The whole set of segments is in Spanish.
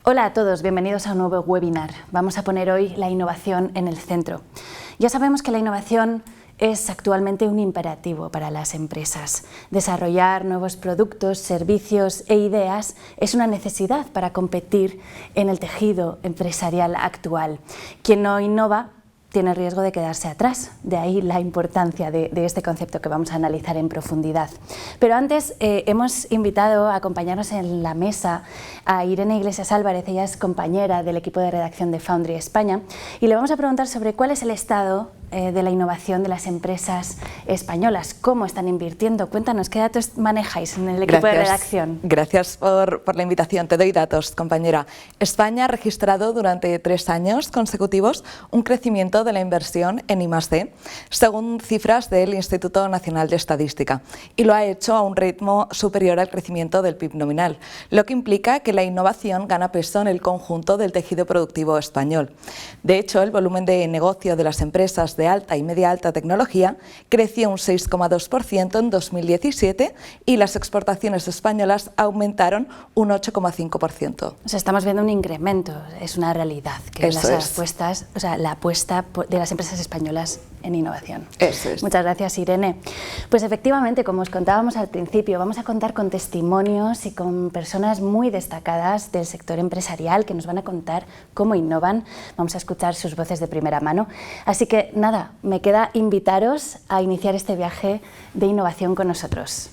Hola a todos, bienvenidos a un nuevo webinar. Vamos a poner hoy la innovación en el centro. Ya sabemos que la innovación es actualmente un imperativo para las empresas. Desarrollar nuevos productos, servicios e ideas es una necesidad para competir en el tejido empresarial actual. Quien no innova tiene riesgo de quedarse atrás, de ahí la importancia de este concepto que vamos a analizar en profundidad. Pero antes hemos invitado a acompañarnos en la mesa a Irene Iglesias Álvarez, ella es compañera del equipo de redacción de Foundry España, y le vamos a preguntar sobre cuál es el estado de la innovación de las empresas españolas, cómo están invirtiendo. Cuéntanos, ¿qué datos manejáis en el equipo de redacción? Gracias por la invitación, te doy datos, compañera. España ha registrado durante 3 años consecutivos un crecimiento de la inversión en I+D, según cifras del Instituto Nacional de Estadística, y lo ha hecho a un ritmo superior al crecimiento del PIB nominal, lo que implica que la innovación gana peso en el conjunto del tejido productivo español. De hecho, el volumen de negocio de las empresas de alta y media alta tecnología creció un 6,2% en 2017 y las exportaciones españolas aumentaron un 8,5%. O sea, estamos viendo un incremento, es una realidad, que apuestas, o sea, la apuesta de las empresas españolas en innovación. Eso es. Muchas gracias, Irene. Pues efectivamente, como os contábamos al principio, vamos a contar con testimonios y con personas muy destacadas del sector empresarial que nos van a contar cómo innovan. Vamos a escuchar sus voces de primera mano. Así que nada, me queda invitaros a iniciar este viaje de innovación con nosotros.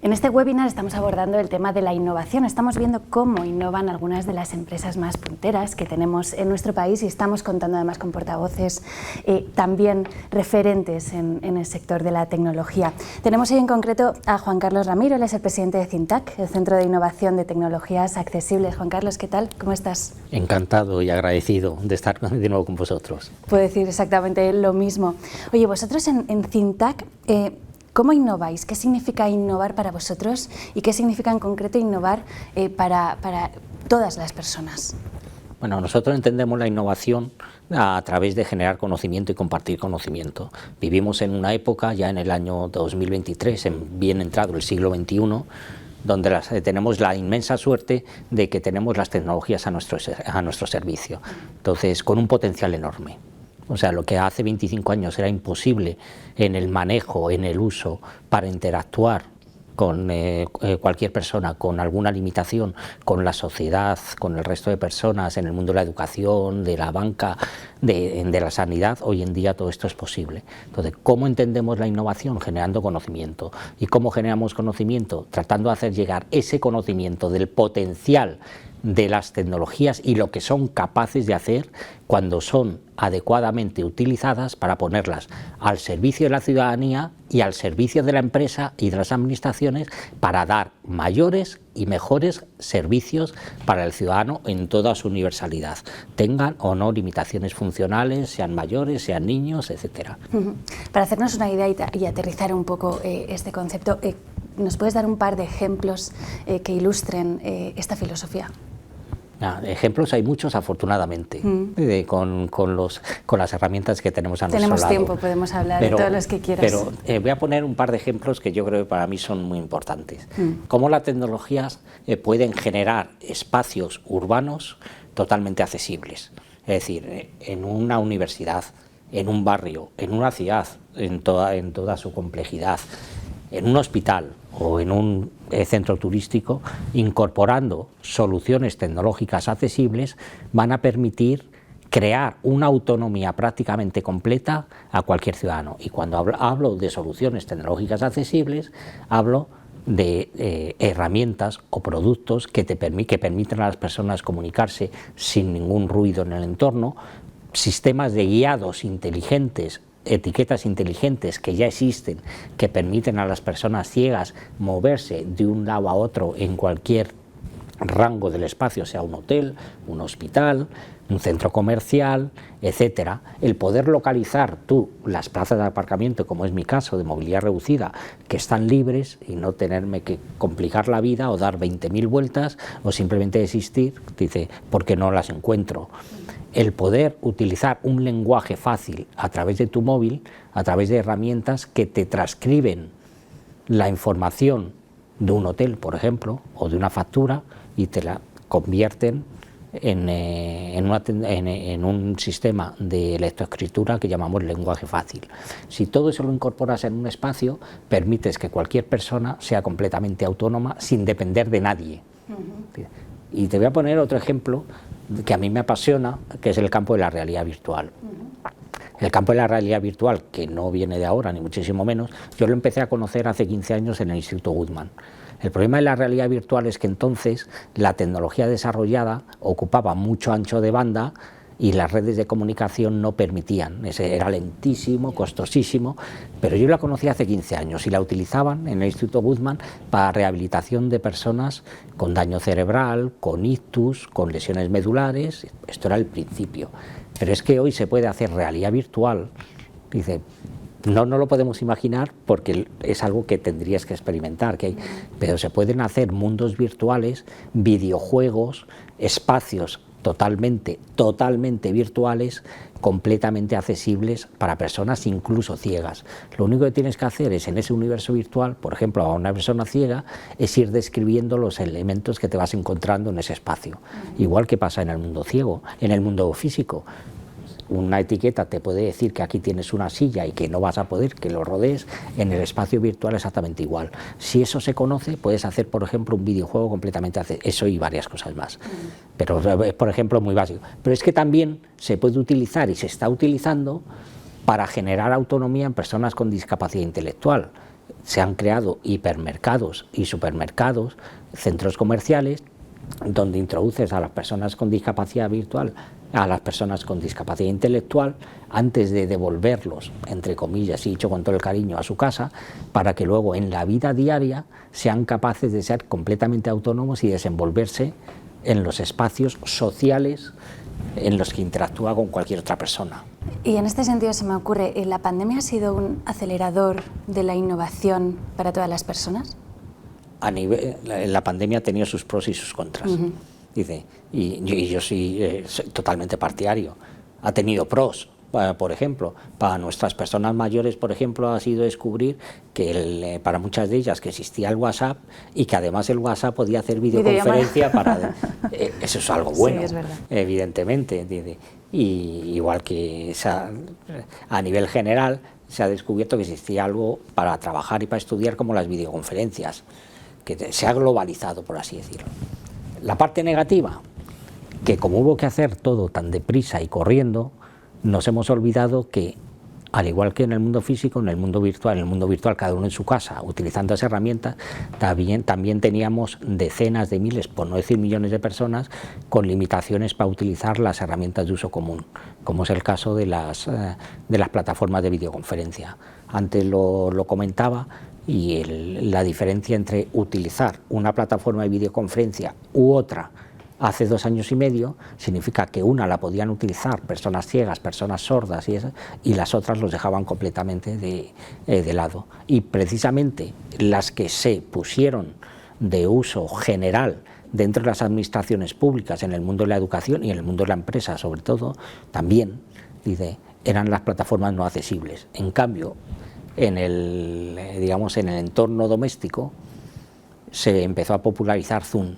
En este webinar estamos abordando el tema de la innovación, estamos viendo cómo innovan algunas de las empresas más punteras que tenemos en nuestro país y estamos contando además con portavoces también referentes en el sector de la tecnología. Tenemos hoy en concreto a Juan Carlos Ramiro, él es el presidente de CINTAC, el Centro de Innovación de Tecnologías Accesibles. Juan Carlos, ¿qué tal? ¿Cómo estás? Encantado y agradecido de estar de nuevo con vosotros. Puedo decir exactamente lo mismo. Oye, vosotros en CINTAC, ¿cómo innováis? ¿Qué significa innovar para vosotros y qué significa en concreto innovar para todas las personas? Bueno, nosotros entendemos la innovación a través de generar conocimiento y compartir conocimiento. Vivimos en una época, ya en el año 2023, bien entrado el siglo XXI, donde tenemos la inmensa suerte de que tenemos las tecnologías a nuestro servicio. Entonces, con un potencial enorme. O sea, lo que hace 25 años era imposible en el manejo, en el uso, para interactuar con cualquier persona con alguna limitación, con la sociedad, con el resto de personas, en el mundo de la educación, de la banca, de la sanidad, hoy en día todo esto es posible. Entonces, ¿cómo entendemos la innovación? Generando conocimiento. ¿Y cómo generamos conocimiento? Tratando de hacer llegar ese conocimiento del potencial de las tecnologías y lo que son capaces de hacer cuando son adecuadamente utilizadas para ponerlas al servicio de la ciudadanía y al servicio de la empresa y de las administraciones para dar mayores y mejores servicios para el ciudadano en toda su universalidad, tengan o no limitaciones funcionales, sean mayores, sean niños, etcétera. Para hacernos una idea y aterrizar un poco este concepto, ¿nos puedes dar un par de ejemplos que ilustren esta filosofía? Ejemplos hay muchos, afortunadamente, con las herramientas que tenemos a nuestro lado. Tenemos tiempo, podemos hablar de todos los que quieras. Pero voy a poner un par de ejemplos que yo creo que para mí son muy importantes. Cómo las tecnologías pueden generar espacios urbanos totalmente accesibles. Es decir, en una universidad, en un barrio, en una ciudad, en toda su complejidad, en un hospital o en un centro turístico, incorporando soluciones tecnológicas accesibles, van a permitir crear una autonomía prácticamente completa a cualquier ciudadano. Y cuando hablo de soluciones tecnológicas accesibles, hablo de herramientas o productos que permiten a las personas comunicarse sin ningún ruido en el entorno, sistemas de guiados inteligentes, etiquetas inteligentes que ya existen, que permiten a las personas ciegas moverse de un lado a otro en cualquier rango del espacio, sea un hotel, un hospital, un centro comercial, etcétera. El poder localizar tú las plazas de aparcamiento, como es mi caso, de movilidad reducida, que están libres y no tenerme que complicar la vida o dar 20.000 vueltas o simplemente desistir, dice, porque no las encuentro. El poder utilizar un lenguaje fácil a través de tu móvil, a través de herramientas que te transcriben la información de un hotel, por ejemplo, o de una factura, y te la convierten en un sistema de lectoescritura que llamamos lenguaje fácil. Si todo eso lo incorporas en un espacio, permites que cualquier persona sea completamente autónoma sin depender de nadie. Y te voy a poner otro ejemplo que a mí me apasiona, que es el campo de la realidad virtual. El campo de la realidad virtual, que no viene de ahora, ni muchísimo menos, yo lo empecé a conocer hace 15 años en el Instituto Guttmann. El problema de la realidad virtual es que entonces la tecnología desarrollada ocupaba mucho ancho de banda y las redes de comunicación no permitían. Era lentísimo, costosísimo, pero yo la conocí hace 15 años y la utilizaban en el Instituto Guttmann para rehabilitación de personas con daño cerebral, con ictus, con lesiones medulares. Esto era el principio. Pero es que hoy se puede hacer realidad virtual. Dice, no lo podemos imaginar porque es algo que tendrías que experimentar, pero se pueden hacer mundos virtuales, videojuegos, espacios totalmente virtuales, completamente accesibles para personas incluso ciegas. Lo único que tienes que hacer es en ese universo virtual, por ejemplo, a una persona ciega, es ir describiendo los elementos que te vas encontrando en ese espacio. Igual que pasa en el mundo ciego, en el mundo físico. Una etiqueta te puede decir que aquí tienes una silla y que no vas a poder que lo rodees. En el espacio virtual exactamente igual. Si eso se conoce, puedes hacer, por ejemplo, un videojuego completamente eso y varias cosas más. Pero es, por ejemplo, muy básico. Pero es que también se puede utilizar y se está utilizando para generar autonomía en personas con discapacidad intelectual. Se han creado hipermercados y supermercados, centros comerciales, donde introduces a las personas con discapacidad virtual, a las personas con discapacidad intelectual, antes de devolverlos, entre comillas, y dicho con todo el cariño, a su casa, para que luego en la vida diaria sean capaces de ser completamente autónomos y desenvolverse en los espacios sociales en los que interactúa con cualquier otra persona. Y en este sentido se me ocurre, ¿la pandemia ha sido un acelerador de la innovación para todas las personas? La pandemia ha tenido sus pros y sus contras. Dice, y yo soy totalmente partidario. Ha tenido pros, por ejemplo, para nuestras personas mayores, por ejemplo, ha sido descubrir que para muchas de ellas que existía el WhatsApp y que además el WhatsApp podía hacer videoconferencia para... eso es algo bueno, sí, es verdad. Evidentemente. Dice, y igual que a nivel general se ha descubierto que existía algo para trabajar y para estudiar como las videoconferencias, que se ha globalizado, por así decirlo. La parte negativa, que como hubo que hacer todo tan deprisa y corriendo, nos hemos olvidado que, al igual que en el mundo físico, en el mundo virtual cada uno en su casa, utilizando esas herramientas, también teníamos decenas de miles, por no decir millones de personas, con limitaciones para utilizar las herramientas de uso común, como es el caso de las plataformas de videoconferencia. Antes lo comentaba, y la diferencia entre utilizar una plataforma de videoconferencia u otra hace 2 años y medio significa que una la podían utilizar personas ciegas, personas sordas y las otras los dejaban completamente de lado. Y precisamente las que se pusieron de uso general dentro de las administraciones públicas, en el mundo de la educación y en el mundo de la empresa sobre todo, también eran las plataformas no accesibles. En cambio, en el entorno doméstico se empezó a popularizar Zoom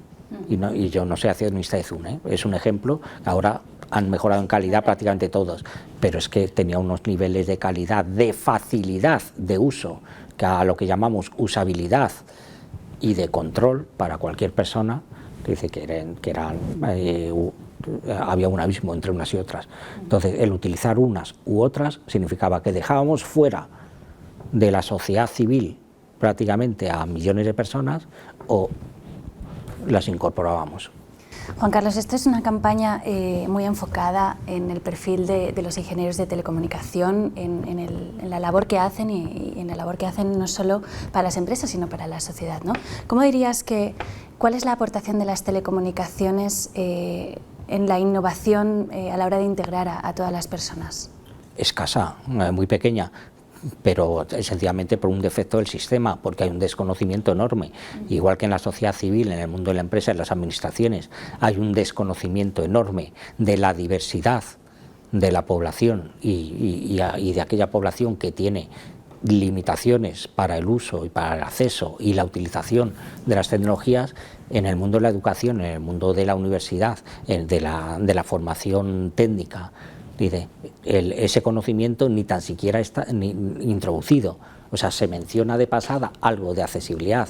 y yo no soy accionista de Zoom, es un ejemplo. Ahora han mejorado en calidad prácticamente todos, pero es que tenía unos niveles de calidad, de facilidad de uso, que a lo que llamamos usabilidad y de control para cualquier persona, dice había un abismo entre unas y otras. Entonces el utilizar unas u otras significaba que dejábamos fuera de la sociedad civil prácticamente a millones de personas o las incorporábamos. Juan Carlos, esto es una campaña muy enfocada en el perfil de los ingenieros de telecomunicación, en la labor que hacen y en la labor que hacen no solo para las empresas, sino para la sociedad, ¿no? ¿Cómo dirías cuál es la aportación de las telecomunicaciones en la innovación a la hora de integrar a todas las personas? Escasa, muy pequeña, pero sencillamente por un defecto del sistema, porque hay un desconocimiento enorme. Igual que en la sociedad civil, en el mundo de la empresa, en las administraciones, hay un desconocimiento enorme de la diversidad de la población y de aquella población que tiene limitaciones para el uso y para el acceso y la utilización de las tecnologías en el mundo de la educación, en el mundo de la universidad, de la formación técnica. Dice, ese conocimiento ni tan siquiera está introducido. O sea, se menciona de pasada algo de accesibilidad,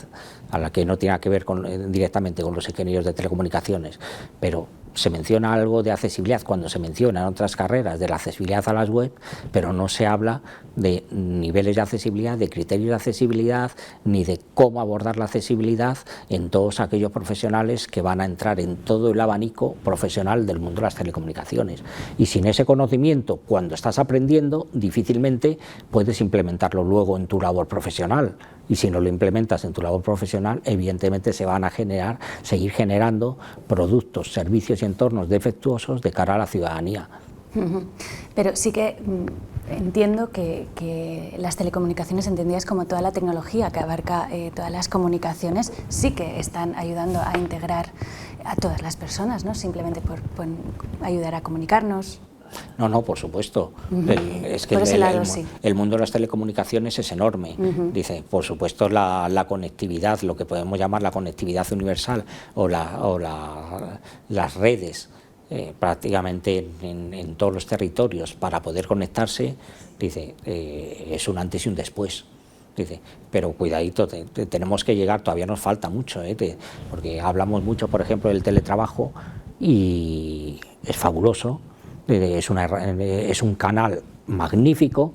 a la que no tiene que ver directamente con los ingenieros de telecomunicaciones, pero se menciona algo de accesibilidad cuando se menciona en otras carreras de la accesibilidad a las web, pero no se habla de niveles de accesibilidad, de criterios de accesibilidad, ni de cómo abordar la accesibilidad en todos aquellos profesionales que van a entrar en todo el abanico profesional del mundo de las telecomunicaciones. Y sin ese conocimiento, cuando estás aprendiendo, difícilmente puedes implementarlo luego en tu labor profesional. Y si no lo implementas en tu labor profesional, evidentemente se van a seguir generando productos, servicios y entornos defectuosos de cara a la ciudadanía. Pero sí que entiendo que las telecomunicaciones, entendidas como toda la tecnología que abarca todas las comunicaciones, sí que están ayudando a integrar a todas las personas, ¿no? Simplemente por ayudar a comunicarnos. No, por supuesto. Es que el mundo de las telecomunicaciones es enorme. Dice, por supuesto, la conectividad, lo que podemos llamar la conectividad universal o las redes, prácticamente en todos los territorios para poder conectarse, dice, es un antes y un después. Dice, pero cuidadito, tenemos que llegar, todavía nos falta mucho, porque hablamos mucho, por ejemplo, del teletrabajo y es fabuloso. Es un canal magnífico,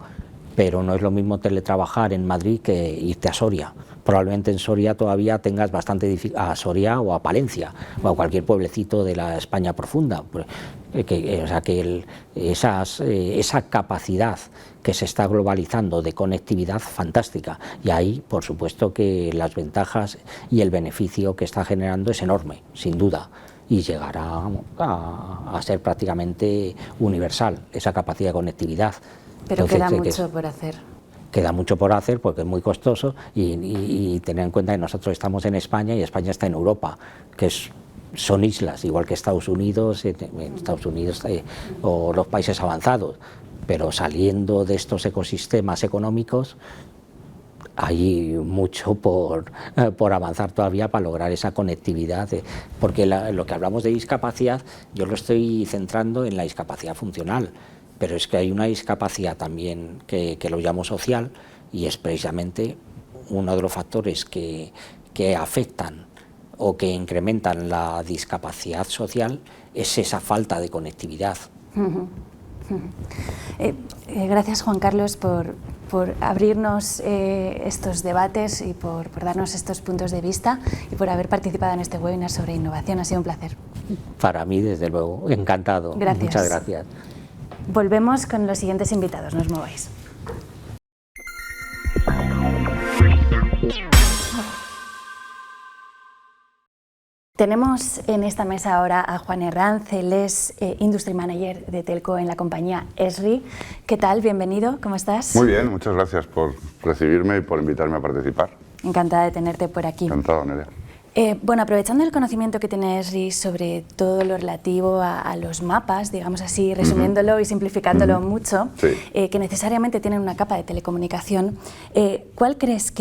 pero no es lo mismo teletrabajar en Madrid que irte a Soria. Probablemente en Soria todavía tengas bastante dificultad, a Soria o a Palencia o a cualquier pueblecito de la España profunda. O sea que esa capacidad que se está globalizando de conectividad fantástica, y ahí por supuesto que las ventajas y el beneficio que está generando es enorme, sin duda. Y llegará a ser prácticamente universal esa capacidad de conectividad. Pero entonces, queda mucho por hacer. Queda mucho por hacer porque es muy costoso y tener en cuenta que nosotros estamos en España y España está en Europa, que son islas, igual que Estados Unidos o los países avanzados, pero saliendo de estos ecosistemas económicos hay mucho por avanzar todavía para lograr esa conectividad, porque lo que hablamos de discapacidad, yo lo estoy centrando en la discapacidad funcional, pero es que hay una discapacidad también que lo llamo social, y es precisamente uno de los factores que afectan o que incrementan la discapacidad social, es esa falta de conectividad. Gracias, Juan Carlos, por abrirnos estos debates y por darnos estos puntos de vista y por haber participado en este webinar sobre innovación. Ha sido un placer. Para mí, desde luego, encantado. Gracias. Muchas gracias. Volvemos con los siguientes invitados, no os mováis. Tenemos en esta mesa ahora a Juan Herranz, él es Industry Manager de Telco en la compañía Esri. ¿Qué tal? Bienvenido, ¿cómo estás? Muy bien, muchas gracias por recibirme y por invitarme a participar. Encantada de tenerte por aquí. Encantado, Nerea. Bueno, aprovechando el conocimiento que tiene Esri sobre todo lo relativo a los mapas, digamos así, resumiéndolo y simplificándolo mucho, sí. Que necesariamente tienen una capa de telecomunicación, ¿cuál crees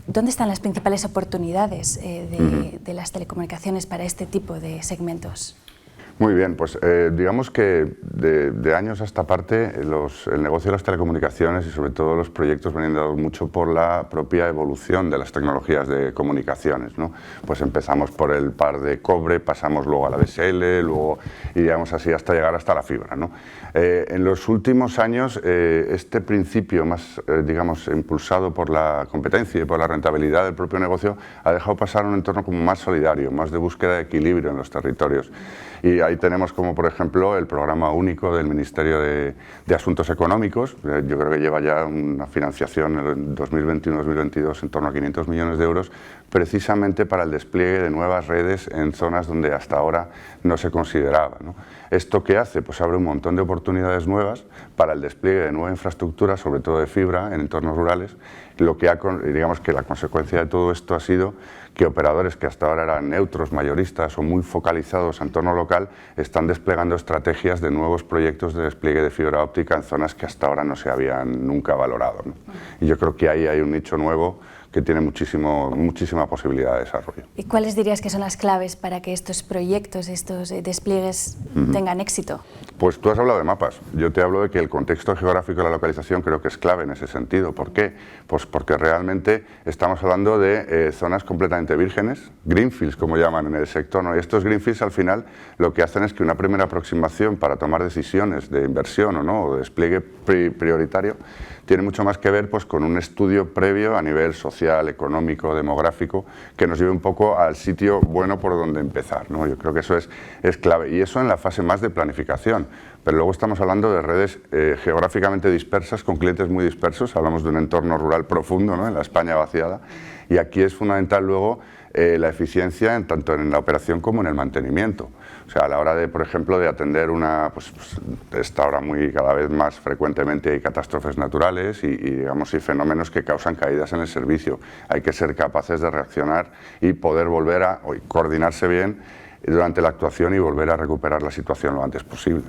dónde están las principales oportunidades de las telecomunicaciones para este tipo de segmentos? Muy bien, pues digamos que de años a esta parte el negocio de las telecomunicaciones y sobre todo los proyectos vienen dados mucho por la propia evolución de las tecnologías de comunicaciones, ¿no? Pues empezamos por el par de cobre, pasamos luego a la DSL, luego iríamos así hasta llegar hasta la fibra, ¿no? En los últimos años este principio más, digamos, impulsado por la competencia y por la rentabilidad del propio negocio ha dejado pasar a un entorno como más solidario, más de búsqueda de equilibrio en los territorios. Y ahí tenemos como, por ejemplo, el programa único del Ministerio de Asuntos Económicos. Yo creo que lleva ya una financiación en 2021-2022 en torno a 500 millones de euros, precisamente para el despliegue de nuevas redes en zonas donde hasta ahora no se consideraba, ¿no? ¿Esto qué hace? Pues abre un montón de oportunidades nuevas para el despliegue de nueva infraestructura, sobre todo de fibra, en entornos rurales, lo que digamos que la consecuencia de todo esto ha sido que operadores que hasta ahora eran neutros, mayoristas o muy focalizados en entorno local están desplegando estrategias de nuevos proyectos de despliegue de fibra óptica en zonas que hasta ahora no se habían nunca valorado, ¿no? Y yo creo que ahí hay un nicho nuevo que tiene muchísima posibilidad de desarrollo. ¿Y cuáles dirías que son las claves para que estos proyectos, estos despliegues tengan éxito? Pues tú has hablado de mapas. Yo te hablo de que el contexto geográfico de la localización creo que es clave en ese sentido. ¿Por qué? Pues porque realmente estamos hablando de zonas completamente vírgenes, greenfields como llaman en el sector, ¿no? Y estos greenfields al final lo que hacen es que una primera aproximación para tomar decisiones de inversión o no, o de despliegue prioritario, tiene mucho más que ver pues, con un estudio previo a nivel social, económico, demográfico, que nos lleve un poco al sitio bueno por donde empezar, ¿no? Yo creo que eso es clave, y eso en la fase más de planificación. Pero luego estamos hablando de redes geográficamente dispersas, con clientes muy dispersos, hablamos de un entorno rural profundo, ¿no? En la España vaciada, y aquí es fundamental luego la eficiencia tanto en la operación como en el mantenimiento. O sea, a la hora de, por ejemplo, de atender pues está ahora cada vez más frecuentemente hay catástrofes naturales digamos, y fenómenos que causan caídas en el servicio. Hay que ser capaces de reaccionar y poder volver a coordinarse bien durante la actuación y volver a recuperar la situación lo antes posible.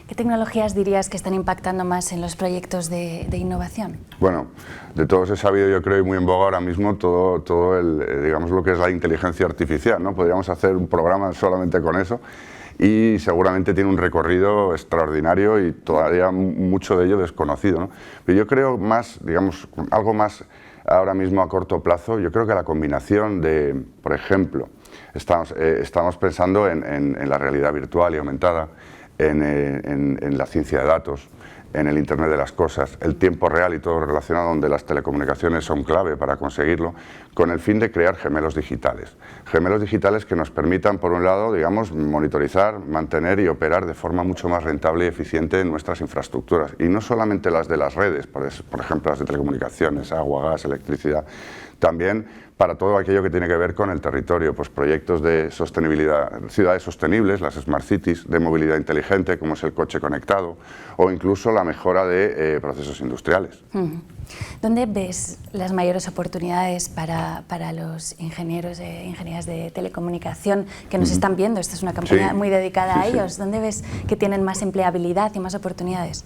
¿Qué tecnologías dirías que están impactando más en los proyectos de innovación? Bueno, de todos he sabido, yo creo, y muy en boga ahora mismo todo digamos, lo que es la inteligencia artificial, ¿no? Podríamos hacer un programa solamente con eso y seguramente tiene un recorrido extraordinario y todavía mucho de ello desconocido, ¿no? Pero yo creo más, digamos, algo más ahora mismo a corto plazo, yo creo que la combinación de, por ejemplo, estamos pensando en la realidad virtual y aumentada, en la ciencia de datos, en el Internet de las cosas, el tiempo real y todo relacionado, donde las telecomunicaciones son clave para conseguirlo, con el fin de crear gemelos digitales. Gemelos digitales que nos permitan, por un lado, digamos, monitorizar, mantener y operar de forma mucho más rentable y eficiente en nuestras infraestructuras. Y no solamente las de las redes, por ejemplo, las de telecomunicaciones, agua, gas, electricidad, también para todo aquello que tiene que ver con el territorio, pues proyectos de sostenibilidad, ciudades sostenibles, las Smart Cities, de movilidad inteligente, como es el coche conectado, o incluso la mejora de procesos industriales. ¿Dónde ves las mayores oportunidades para los ingenieros e ingenieras de telecomunicación que nos están viendo? Esta es una campaña muy dedicada a ellos. ¿Dónde ves que tienen más empleabilidad y más oportunidades?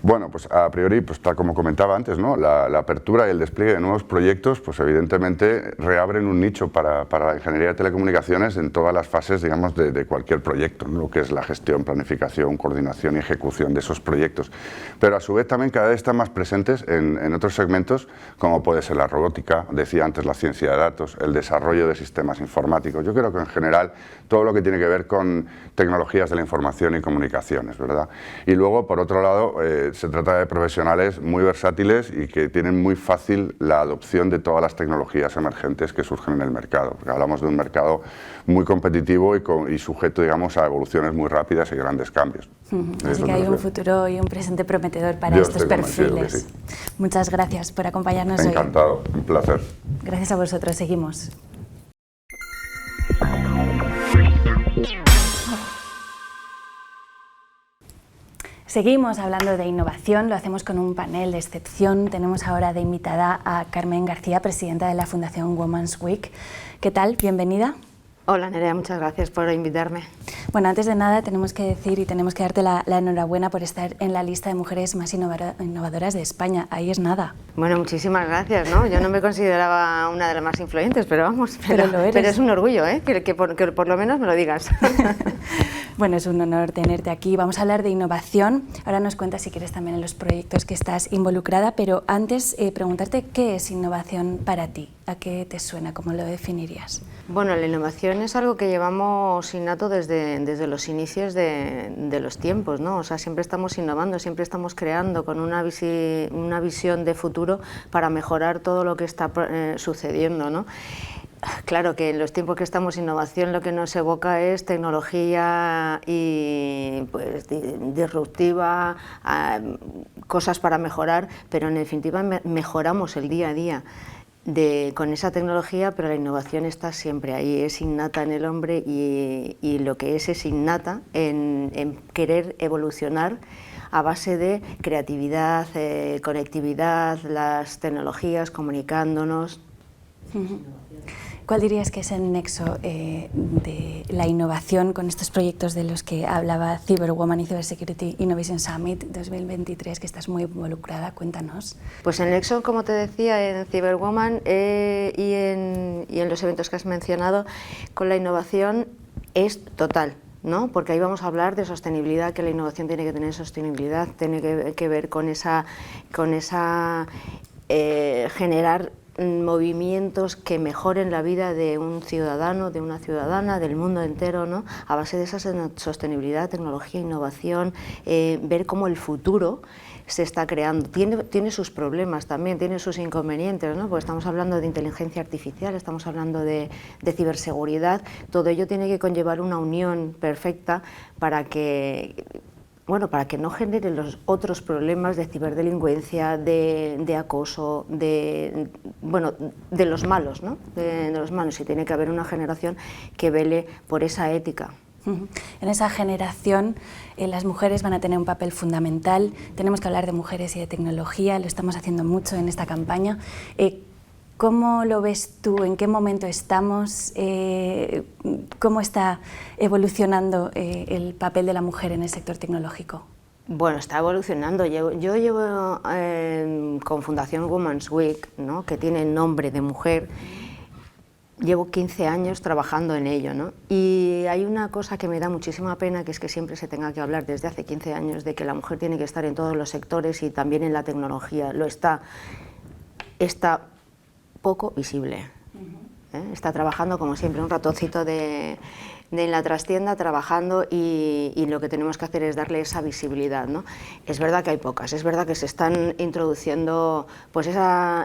Bueno, pues a priori, pues tal como comentaba antes, ¿no? La apertura y el despliegue de nuevos proyectos, pues evidentemente reabren un nicho para la ingeniería de telecomunicaciones en todas las fases, digamos, de cualquier proyecto, ¿no? Lo que es la gestión, planificación, coordinación y ejecución de esos proyectos. Pero a su vez también cada vez están más presentes en otros segmentos, como puede ser la robótica, decía antes la ciencia de datos, el desarrollo de sistemas informáticos. Yo creo que en general todo lo que tiene que ver con tecnologías de la información y comunicaciones, ¿verdad? Y luego, por otro lado, se trata de profesionales muy versátiles y que tienen muy fácil la adopción de todas las tecnologías emergentes que surgen en el mercado. Porque hablamos de un mercado muy competitivo y sujeto, digamos, a evoluciones muy rápidas y grandes cambios. Así que hay un futuro y un presente prometedor para estos perfiles. Sí. Muchas gracias por acompañarnos hoy. Encantado, un placer. Gracias a vosotros, seguimos. Seguimos hablando de innovación, lo hacemos con un panel de excepción. Tenemos ahora de invitada a Carmen García, presidenta de la Fundación Women's Week. ¿Qué tal? Bienvenida. Hola Nerea, muchas gracias por invitarme. Bueno, antes de nada tenemos que decir y tenemos que darte la enhorabuena por estar en la lista de mujeres más innovadoras de España. Ahí es nada. Bueno, muchísimas gracias, ¿no? Yo no me consideraba una de las más influyentes, pero vamos, pero lo eres. Pero es un orgullo, ¿eh? Que por lo menos me lo digas. Bueno, es un honor tenerte aquí. Vamos a hablar de innovación. Ahora nos cuentas si quieres también en los proyectos que estás involucrada, pero antes preguntarte qué es innovación para ti. ¿A qué te suena? ¿Cómo lo definirías? Bueno, la innovación es algo que llevamos innato desde los inicios de los tiempos, ¿no? O sea, siempre estamos innovando, siempre estamos creando con una visión de futuro para mejorar todo lo que está sucediendo, ¿no? Claro que en los tiempos que estamos, innovación lo que nos evoca es tecnología y pues disruptiva, cosas para mejorar, pero en definitiva mejoramos el día a día con esa tecnología, pero la innovación está siempre ahí, es innata en el hombre y lo que es innata en querer evolucionar a base de creatividad, conectividad, las tecnologías, comunicándonos. ¿Cuál dirías que es el nexo de la innovación con estos proyectos de los que hablaba Cyberwoman y Cybersecurity Innovation Summit 2023, que estás muy involucrada? Cuéntanos. Pues el nexo, como te decía, en Cyberwoman y en los eventos que has mencionado, con la innovación es total, ¿no? Porque ahí vamos a hablar de sostenibilidad, que la innovación tiene que tener sostenibilidad, tiene que ver con esa generar movimientos que mejoren la vida de un ciudadano, de una ciudadana, del mundo entero, ¿no? A base de esa sostenibilidad, tecnología, innovación, ver cómo el futuro se está creando. Tiene sus problemas también, tiene sus inconvenientes, ¿no? Porque estamos hablando de inteligencia artificial, estamos hablando de ciberseguridad. Todo ello tiene que conllevar una unión perfecta para que no genere los otros problemas de ciberdelincuencia, de acoso, de los malos, ¿no? De los malos, y tiene que haber una generación que vele por esa ética. En esa generación las mujeres van a tener un papel fundamental. Tenemos que hablar de mujeres y de tecnología, lo estamos haciendo mucho en esta campaña. ¿Cómo lo ves tú? ¿En qué momento estamos? ¿Cómo está evolucionando el papel de la mujer en el sector tecnológico? Bueno, está evolucionando. Yo llevo con Fundación Women's Week, ¿no? Que tiene nombre de mujer. Llevo 15 años trabajando en ello, ¿no? Y hay una cosa que me da muchísima pena, que es que siempre se tenga que hablar desde hace 15 años de que la mujer tiene que estar en todos los sectores y también en la tecnología. Lo está poco visible. Está trabajando, como siempre, un ratoncito en la trastienda, trabajando, y lo que tenemos que hacer es darle esa visibilidad, ¿no? Es verdad que hay pocas, es verdad que se están introduciendo pues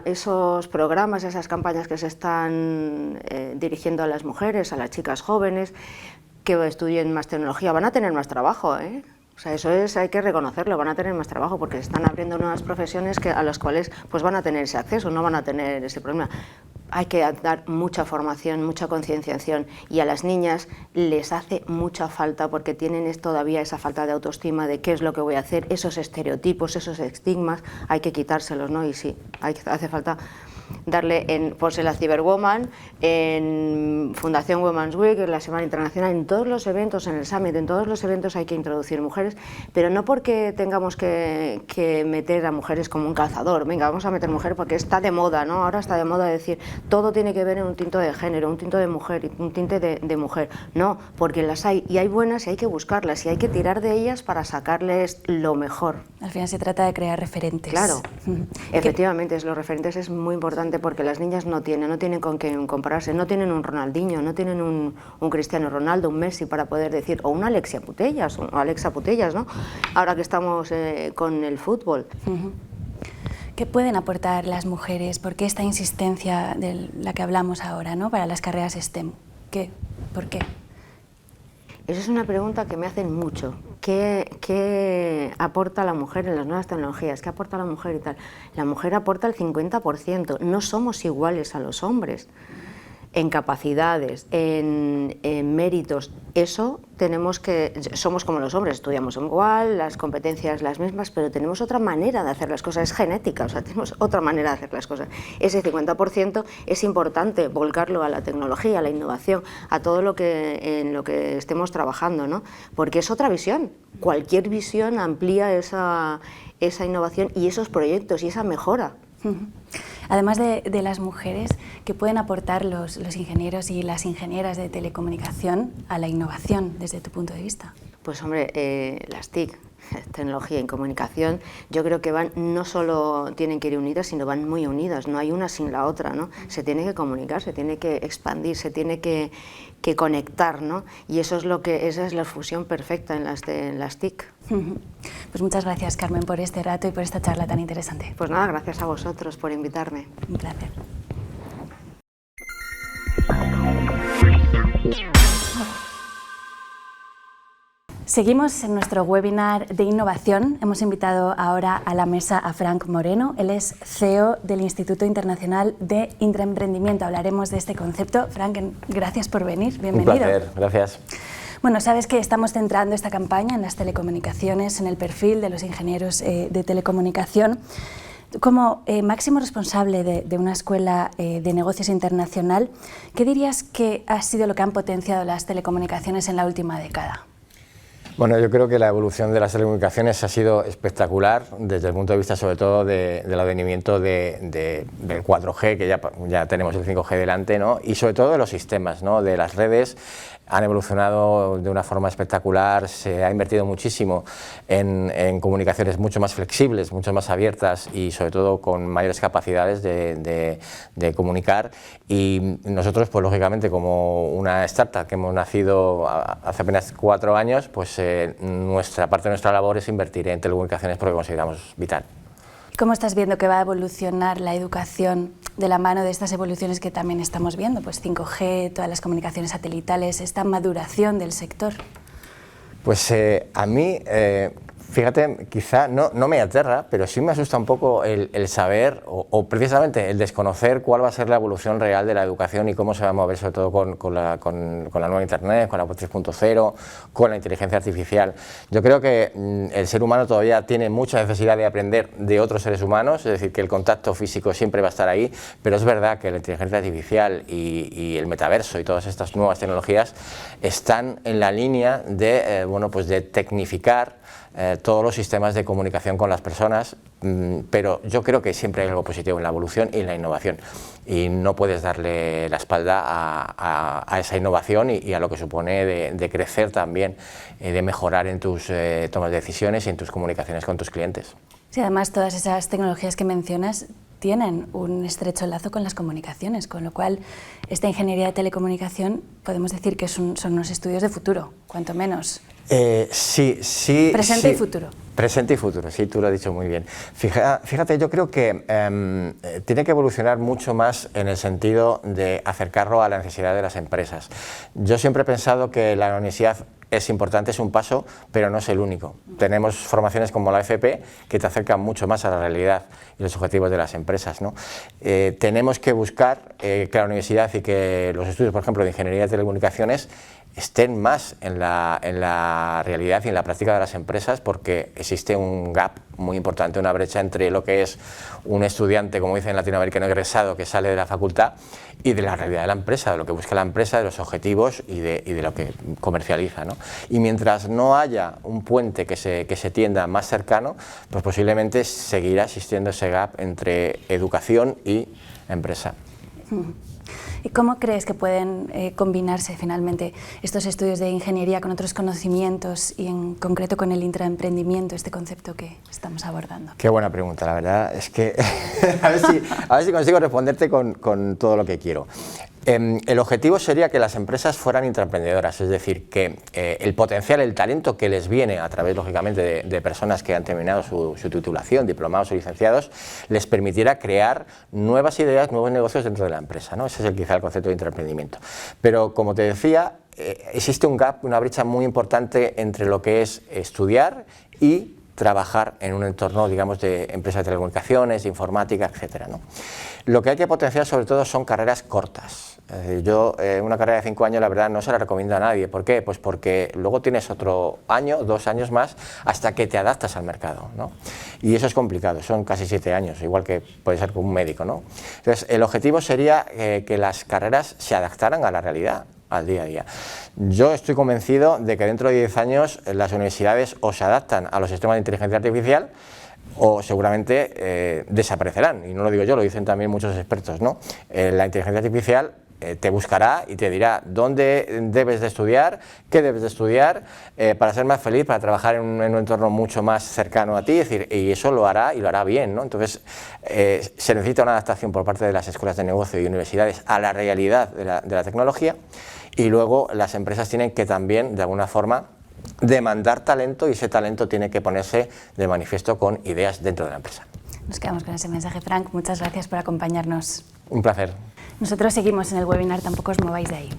esos programas, esas campañas que se están dirigiendo a las mujeres, a las chicas jóvenes, que estudien más tecnología. Van a tener más trabajo, ¿eh? O sea, hay que reconocerlo, van a tener más trabajo porque se están abriendo nuevas profesiones a las cuales pues van a tener ese acceso, no van a tener ese problema. Hay que dar mucha formación, mucha concienciación, y a las niñas les hace mucha falta porque tienen todavía esa falta de autoestima de qué es lo que voy a hacer, esos estereotipos, esos estigmas, hay que quitárselos, ¿no? Y sí, hace falta darle en la Cyberwoman, en Fundación Women's Week, en la Semana Internacional, en todos los eventos, en el Summit, en todos los eventos hay que introducir mujeres, pero no porque tengamos que meter a mujeres como un calzador. Venga, vamos a meter mujeres porque está de moda, ¿no? Ahora está de moda decir todo tiene que ver en un tinto de género, un tinto de mujer, un tinte de mujer. No, porque las hay, y hay buenas y hay que buscarlas y hay que tirar de ellas para sacarles lo mejor. Al final se trata de crear referentes. Claro, efectivamente, los referentes es muy importante porque las niñas no tienen con qué compararse, no tienen un Ronaldinho, no tienen un Cristiano Ronaldo, un Messi para poder decir, o una Alexa Putellas, ¿no? Ahora que estamos con el fútbol. ¿Qué pueden aportar las mujeres? ¿Por qué esta insistencia de la que hablamos ahora, ¿no? Para las carreras STEM? ¿Por qué? Esa es una pregunta que me hacen mucho. ¿Qué aporta la mujer en las nuevas tecnologías? ¿Qué aporta la mujer y tal? La mujer aporta el 50%. No somos iguales a los hombres en capacidades, en méritos. Eso somos como los hombres, estudiamos igual, las competencias las mismas, pero tenemos otra manera de hacer las cosas, es genética, o sea, tenemos otra manera de hacer las cosas. Ese 50% es importante volcarlo a la tecnología, a la innovación, a todo en lo que estemos trabajando, ¿no? Porque es otra visión. Cualquier visión amplía esa innovación y esos proyectos y esa mejora. Además de las mujeres, ¿qué pueden aportar los ingenieros y las ingenieras de telecomunicación a la innovación desde tu punto de vista? Pues hombre, las TIC, tecnología y comunicación, yo creo que no solo tienen que ir unidas, sino van muy unidas, no hay una sin la otra, ¿no? Se tiene que comunicar, se tiene que expandir, se tiene que conectar, ¿no? Y esa es la fusión perfecta en las TIC. Pues muchas gracias, Carmen, por este rato y por esta charla tan interesante. Pues nada, gracias a vosotros por invitarme. Un placer. Seguimos en nuestro webinar de innovación. Hemos invitado ahora a la mesa a Frank Moreno. Él es CEO del Instituto Internacional de Intraemprendimiento. Hablaremos de este concepto. Frank, gracias por venir. Bienvenido. Un placer, gracias. Bueno, sabes que estamos centrando esta campaña en las telecomunicaciones, en el perfil de los ingenieros de telecomunicación. Como máximo responsable de una escuela de negocios internacional, ¿qué dirías que ha sido lo que han potenciado las telecomunicaciones en la última década? Bueno, yo creo que la evolución de las telecomunicaciones ha sido espectacular desde el punto de vista sobre todo del advenimiento del 4G, que ya tenemos el 5G delante, ¿no? Y sobre todo de los sistemas, ¿no? De las redes. Han evolucionado de una forma espectacular, se ha invertido muchísimo en comunicaciones mucho más flexibles, mucho más abiertas y sobre todo con mayores capacidades de comunicar, y nosotros pues lógicamente como una startup que hemos nacido hace apenas 4 años, pues parte de nuestra labor es invertir en telecomunicaciones porque consideramos vital. ¿Cómo estás viendo que va a evolucionar la educación de la mano de estas evoluciones que también estamos viendo? Pues 5G, todas las comunicaciones satelitales, esta maduración del sector. Pues a mí, fíjate, quizá no me aterra, pero sí me asusta un poco el saber o precisamente el desconocer cuál va a ser la evolución real de la educación y cómo se va a mover, sobre todo con la nueva Internet, con la 3.0, con la inteligencia artificial. Yo creo que el ser humano todavía tiene mucha necesidad de aprender de otros seres humanos, es decir, que el contacto físico siempre va a estar ahí, pero es verdad que la inteligencia artificial y el metaverso y todas estas nuevas tecnologías están en la línea de, pues de tecnificar todos los sistemas de comunicación con las personas, pero yo creo que siempre hay algo positivo en la evolución y en la innovación, y no puedes darle la espalda a esa innovación y a lo que supone de crecer también, de mejorar en tus tomas de decisiones y en tus comunicaciones con tus clientes. Sí, además todas esas tecnologías que mencionas tienen un estrecho lazo con las comunicaciones, con lo cual esta ingeniería de telecomunicación podemos decir que son unos estudios de futuro, cuanto menos. Sí. Presente y futuro. Presente y futuro, sí, tú lo has dicho muy bien. Fíjate, yo creo que tiene que evolucionar mucho más en el sentido de acercarlo a la necesidad de las empresas. Yo siempre he pensado que la universidad es importante, es un paso, pero no es el único. Tenemos formaciones como la FP que te acercan mucho más a la realidad y los objetivos de las empresas, ¿no? Tenemos que buscar que la universidad y que los estudios, por ejemplo, de ingeniería de telecomunicaciones estén más en la realidad y en la práctica de las empresas, porque existe un gap muy importante, una brecha entre lo que es un estudiante, como dicen en latinoamericano, egresado que sale de la facultad, y de la realidad de la empresa, de lo que busca la empresa, de los objetivos y de lo que comercializa, ¿no? Y mientras no haya un puente que se tienda más cercano, pues posiblemente seguirá existiendo ese gap entre educación y empresa. ¿Y cómo crees que pueden combinarse finalmente estos estudios de ingeniería con otros conocimientos y en concreto con el intraemprendimiento, este concepto que estamos abordando? Qué buena pregunta, la verdad es que a ver si consigo responderte con todo lo que quiero. El objetivo sería que las empresas fueran intraemprendedoras, es decir, que el potencial, el talento que les viene a través, lógicamente, de personas que han terminado su titulación, diplomados o licenciados, les permitiera crear nuevas ideas, nuevos negocios dentro de la empresa, ¿no? Ese es quizá el concepto de intraemprendimiento. Pero, como te decía, existe un gap, una brecha muy importante entre lo que es estudiar y trabajar en un entorno, digamos, de empresas de telecomunicaciones, de informática, etcétera, ¿no? Lo que hay que potenciar sobre todo son carreras cortas. Yo una carrera de 5 años la verdad no se la recomiendo a nadie. ¿Por qué? Pues porque luego tienes otro año, 2 años más hasta que te adaptas al mercado, ¿no? Y eso es complicado, son casi 7 años, igual que puede ser con un médico, ¿no? Entonces el objetivo sería que las carreras se adaptaran a la realidad, al día a día. Yo estoy convencido de que dentro de 10 años las universidades o se adaptan a los sistemas de inteligencia artificial o seguramente desaparecerán, y no lo digo yo, lo dicen también muchos expertos, ¿no? La inteligencia artificial te buscará y te dirá dónde debes de estudiar, qué debes de estudiar para ser más feliz, para trabajar en un entorno mucho más cercano a ti, es decir, y eso lo hará y lo hará bien, ¿no? Entonces se necesita una adaptación por parte de las escuelas de negocio y universidades a la realidad de la tecnología, y luego las empresas tienen que también de alguna forma demandar talento, y ese talento tiene que ponerse de manifiesto con ideas dentro de la empresa. Nos quedamos con ese mensaje, Frank. Muchas gracias por acompañarnos. Un placer. Nosotros seguimos en el webinar, tampoco os mováis de ahí.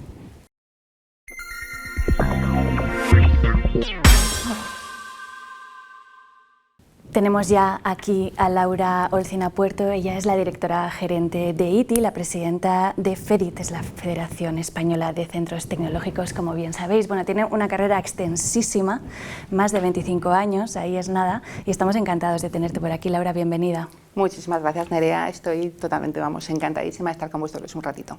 Tenemos ya aquí a Laura Olcina Puerto, ella es la directora gerente de ITI, la presidenta de FEDIT, es la Federación Española de Centros Tecnológicos, como bien sabéis. Bueno, tiene una carrera extensísima, más de 25 años, ahí es nada, y estamos encantados de tenerte por aquí. Laura, bienvenida. Muchísimas gracias, Nerea. Estoy totalmente, encantadísima de estar con vosotros un ratito.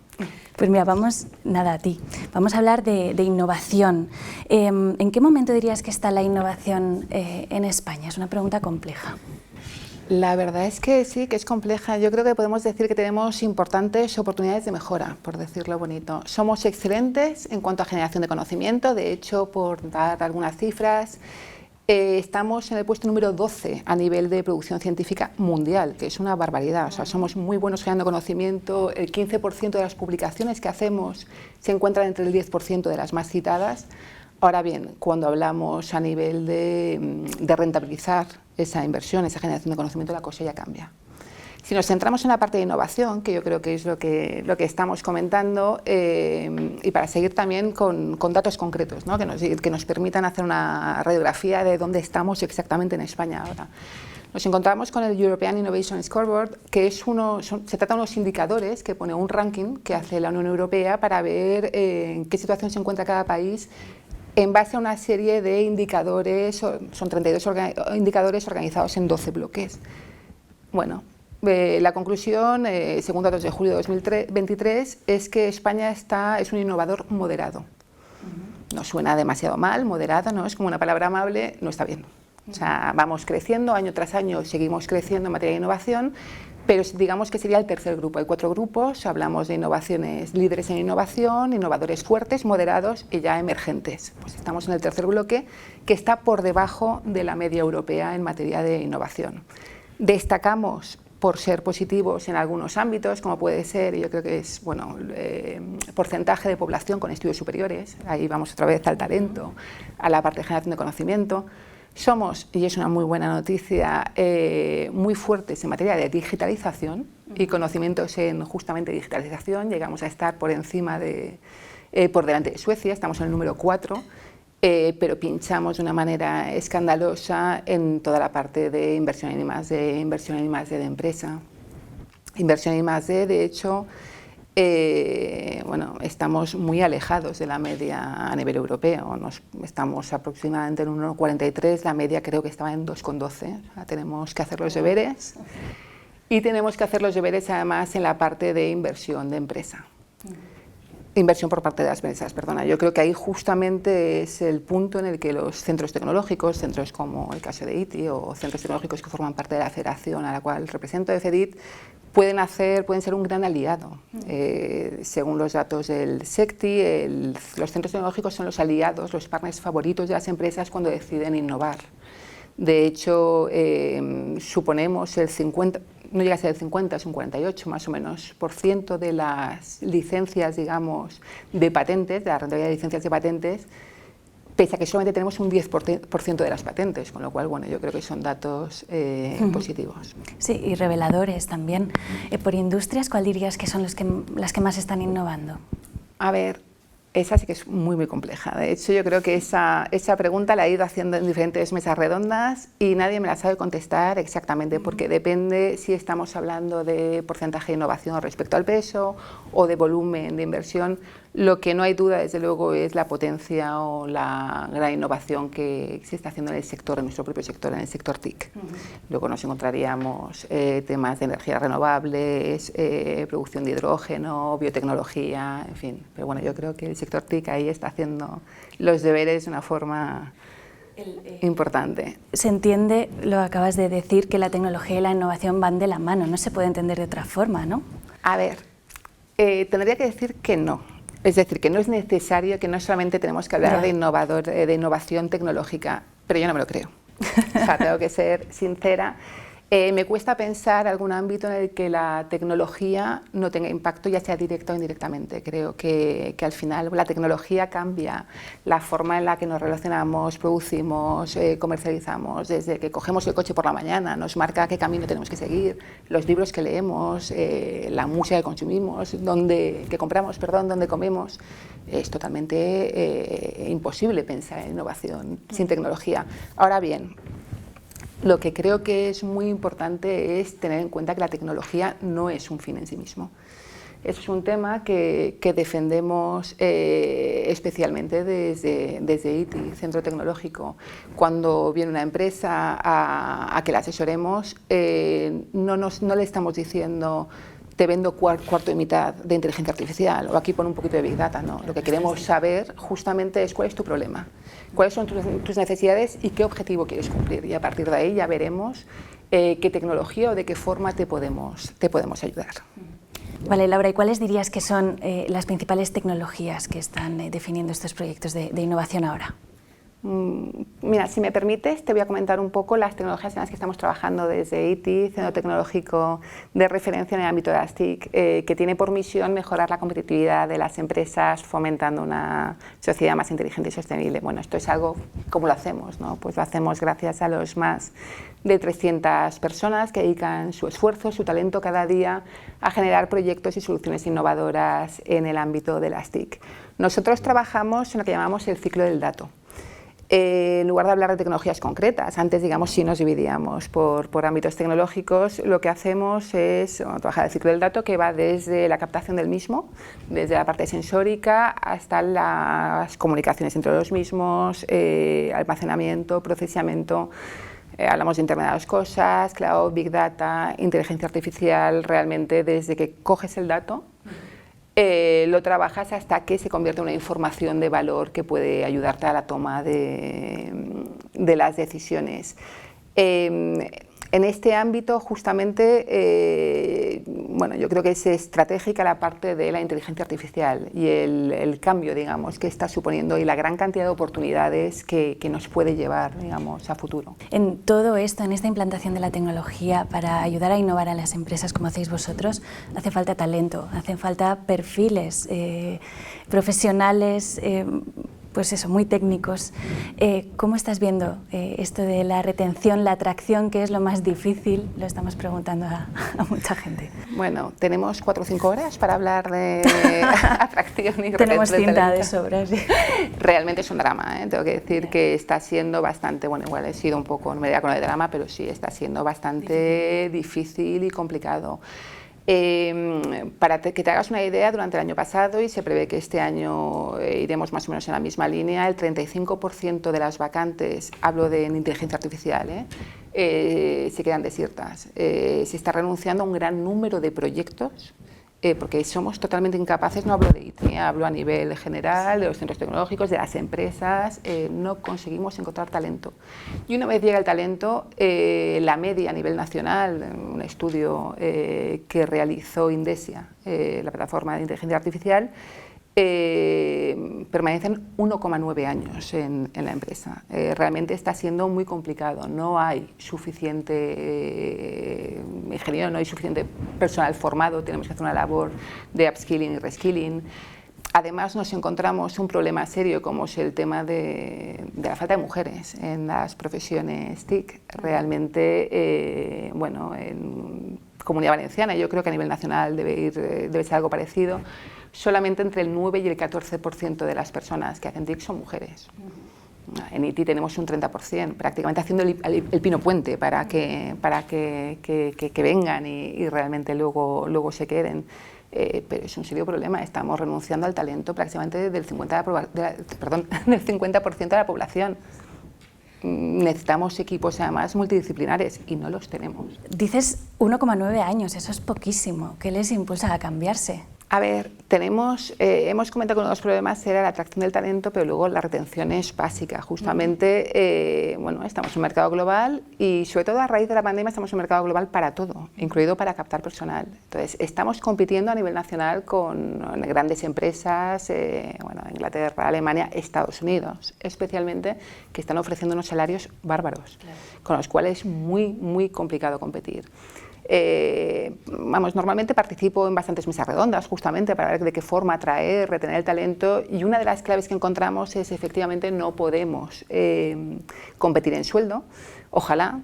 Pues mira, a ti. Vamos a hablar de innovación. ¿En qué momento dirías que está la innovación en España? Es una pregunta compleja. La verdad es que sí, que es compleja. Yo creo que podemos decir que tenemos importantes oportunidades de mejora, por decirlo bonito. Somos excelentes en cuanto a generación de conocimiento. De hecho, por dar algunas cifras, estamos en el puesto número 12 a nivel de producción científica mundial, que es una barbaridad. O sea, somos muy buenos generando conocimiento. El 15% de las publicaciones que hacemos se encuentran entre el 10% de las más citadas. Ahora bien, cuando hablamos a nivel de rentabilizar esa inversión, esa generación de conocimiento, la cosa ya cambia. Si nos centramos en la parte de innovación, que yo creo que es lo que estamos comentando, y para seguir también con datos concretos, ¿no? que nos permitan hacer una radiografía de dónde estamos exactamente en España ahora. Nos encontramos con el European Innovation Scoreboard, que se trata de unos indicadores que pone un ranking que hace la Unión Europea para ver en qué situación se encuentra cada país en base a una serie de indicadores, son 32 indicadores organizados en 12 bloques. Bueno, la conclusión, según datos de julio de 2023, es que España es un innovador moderado. No suena demasiado mal, moderado, ¿no? Es como una palabra amable, no está bien. O sea, vamos creciendo, año tras año seguimos creciendo en materia de innovación, pero digamos que sería el tercer grupo. Hay 4 grupos, hablamos de innovaciones, líderes en innovación, innovadores fuertes, moderados y ya emergentes. Pues estamos en el tercer bloque, que está por debajo de la media europea en materia de innovación. Destacamos por ser positivos en algunos ámbitos, como puede ser, y yo creo que es porcentaje de población con estudios superiores, ahí vamos otra vez al talento, a la parte de generación de conocimiento. Somos, y es una muy buena noticia, muy fuertes en materia de digitalización y conocimientos en justamente digitalización. Llegamos a estar por delante de Suecia, estamos en el número 4, pero pinchamos de una manera escandalosa en toda la parte de inversión en I+D, inversión en I+D de empresa. Inversión en I+D, de hecho, estamos muy alejados de la media a nivel europeo. Estamos aproximadamente en 1,43, la media creo que estaba en 2,12. O sea, tenemos que hacer los deberes y tenemos que hacer los deberes además en la parte de inversión de empresa. Inversión por parte de las empresas, perdona. Yo creo que ahí justamente es el punto en el que los centros tecnológicos, centros como el caso de ITI o centros tecnológicos que forman parte de la federación a la cual represento de FEDIT, pueden ser un gran aliado. Según los datos del SECTI, los centros tecnológicos son los aliados, los partners favoritos de las empresas cuando deciden innovar. De hecho, suponemos el 50, no llega a ser el 50, es un 48 más o menos % de las licencias, digamos, de patentes, de la rentabilidad de licencias de patentes, pese a que solamente tenemos un 10% de las patentes, con lo cual, bueno, yo creo que son datos positivos. Sí, y reveladores también. Por industrias, ¿cuál dirías que son las que más están innovando? A ver, esa sí que es muy, muy compleja. De hecho, yo creo que esa pregunta la he ido haciendo en diferentes mesas redondas y nadie me la sabe contestar exactamente, porque depende si estamos hablando de porcentaje de innovación respecto al peso o de volumen de inversión. Lo que no hay duda, desde luego, es la potencia o la gran innovación que se está haciendo en el sector, en nuestro propio sector, en el sector TIC. Luego nos encontraríamos temas de energías renovables, producción de hidrógeno, biotecnología, en fin. Pero bueno, yo creo que el sector TIC ahí está haciendo los deberes de una forma importante. Se entiende, lo acabas de decir, que la tecnología y la innovación van de la mano, no se puede entender de otra forma, ¿no? A ver, tendría que decir que no. Es decir, que no es necesario, que no solamente tenemos que hablar de innovación tecnológica, pero yo no me lo creo. O sea, tengo que ser sincera. Me cuesta pensar algún ámbito en el que la tecnología no tenga impacto, ya sea directo o indirectamente. Creo que al final la tecnología cambia la forma en la que nos relacionamos, producimos, comercializamos. Desde que cogemos el coche por la mañana, nos marca qué camino tenemos que seguir, los libros que leemos, la música que consumimos, que compramos, dónde comemos. Es totalmente imposible pensar en innovación sin tecnología. Ahora bien, Lo que creo que es muy importante es tener en cuenta que la tecnología no es un fin en sí mismo. Es un tema que defendemos especialmente desde ITI, Centro Tecnológico. Cuando viene una empresa a que la asesoremos, no le estamos diciendo te vendo cuarto y mitad de inteligencia artificial o aquí pon un poquito de Big Data. No, lo que queremos saber justamente es cuál es tu problema, cuáles son tus necesidades y qué objetivo quieres cumplir. Y a partir de ahí ya veremos qué tecnología o de qué forma te podemos ayudar. Vale, Laura, ¿y cuáles dirías que son las principales tecnologías que están definiendo estos proyectos de innovación ahora? Mira, si me permites, te voy a comentar un poco las tecnologías en las que estamos trabajando desde ITI, Centro Tecnológico de Referencia en el ámbito de las TIC, que tiene por misión mejorar la competitividad de las empresas fomentando una sociedad más inteligente y sostenible. Bueno, esto es algo, ¿cómo lo hacemos? ¿No? Pues lo hacemos gracias a los más de 300 personas que dedican su esfuerzo, su talento cada día a generar proyectos y soluciones innovadoras en el ámbito de las TIC. Nosotros trabajamos en lo que llamamos el ciclo del dato. En lugar de hablar de tecnologías concretas, antes digamos sí nos dividíamos por ámbitos tecnológicos, lo que hacemos es trabajar el ciclo del dato que va desde la captación del mismo, desde la parte sensórica hasta las comunicaciones entre los mismos, almacenamiento, procesamiento. Hablamos de Internet de las Cosas, Cloud, Big Data, inteligencia artificial, realmente desde que coges el dato, lo trabajas hasta que se convierte en una información de valor que puede ayudarte a la toma de las decisiones. En este ámbito, justamente, bueno, yo creo que es estratégica la parte de la inteligencia artificial y el cambio, digamos, que está suponiendo y la gran cantidad de oportunidades que nos puede llevar, digamos, a futuro. En todo esto, en esta implantación de la tecnología, para ayudar a innovar a las empresas como hacéis vosotros, hace falta talento, hacen falta perfiles profesionales, pues eso, muy técnicos. ¿Cómo estás viendo esto de la retención, la atracción, que es lo más difícil? Lo estamos preguntando a mucha gente. Bueno, tenemos 4 o 5 horas para hablar de atracción y retención. Tenemos cinta de sobra, sí. Realmente es un drama, tengo que decir que está siendo bastante, bueno, igual he sido un poco, no me diría con el drama, pero sí está siendo bastante difícil y complicado. Para que te hagas una idea, durante el año pasado, y se prevé que este año iremos más o menos en la misma línea, el 35% de las vacantes, hablo de inteligencia artificial, se quedan desiertas. Se está renunciando a un gran número de proyectos porque somos totalmente incapaces, no hablo de ITI, hablo a nivel general, de los centros tecnológicos, de las empresas, no conseguimos encontrar talento. Y una vez llega el talento, la media a nivel nacional, un estudio que realizó Indesia, la plataforma de inteligencia artificial, permanecen 1,9 años en la empresa. Realmente está siendo muy complicado, no hay suficiente ingeniero, no hay suficiente personal formado, tenemos que hacer una labor de upskilling y reskilling. Además nos encontramos un problema serio como es el tema de la falta de mujeres en las profesiones TIC. Realmente, bueno, en Comunidad Valenciana, yo creo que a nivel nacional debe ser algo parecido, solamente entre el 9 y el 14% de las personas que hacen TIC son mujeres. En ITI tenemos un 30%, prácticamente haciendo el pino puente para que vengan y realmente luego se queden. Pero es un serio problema, estamos renunciando al talento prácticamente del 50% de la población. Necesitamos equipos además multidisciplinares y no los tenemos. Dices 1,9 años, eso es poquísimo. ¿Qué les impulsa a cambiarse? A ver, hemos comentado que uno de los problemas era la atracción del talento, pero luego la retención es básica. Justamente, bueno, estamos en un mercado global y sobre todo a raíz de la pandemia estamos en un mercado global para todo, incluido para captar personal. Entonces, estamos compitiendo a nivel nacional con grandes empresas, bueno, Inglaterra, Alemania, Estados Unidos, especialmente, que están ofreciendo unos salarios bárbaros, claro, con los cuales es muy complicado competir. Normalmente participo en bastantes mesas redondas justamente para ver de qué forma atraer, retener el talento, y una de las claves que encontramos es efectivamente no podemos competir en sueldo. Ojalá,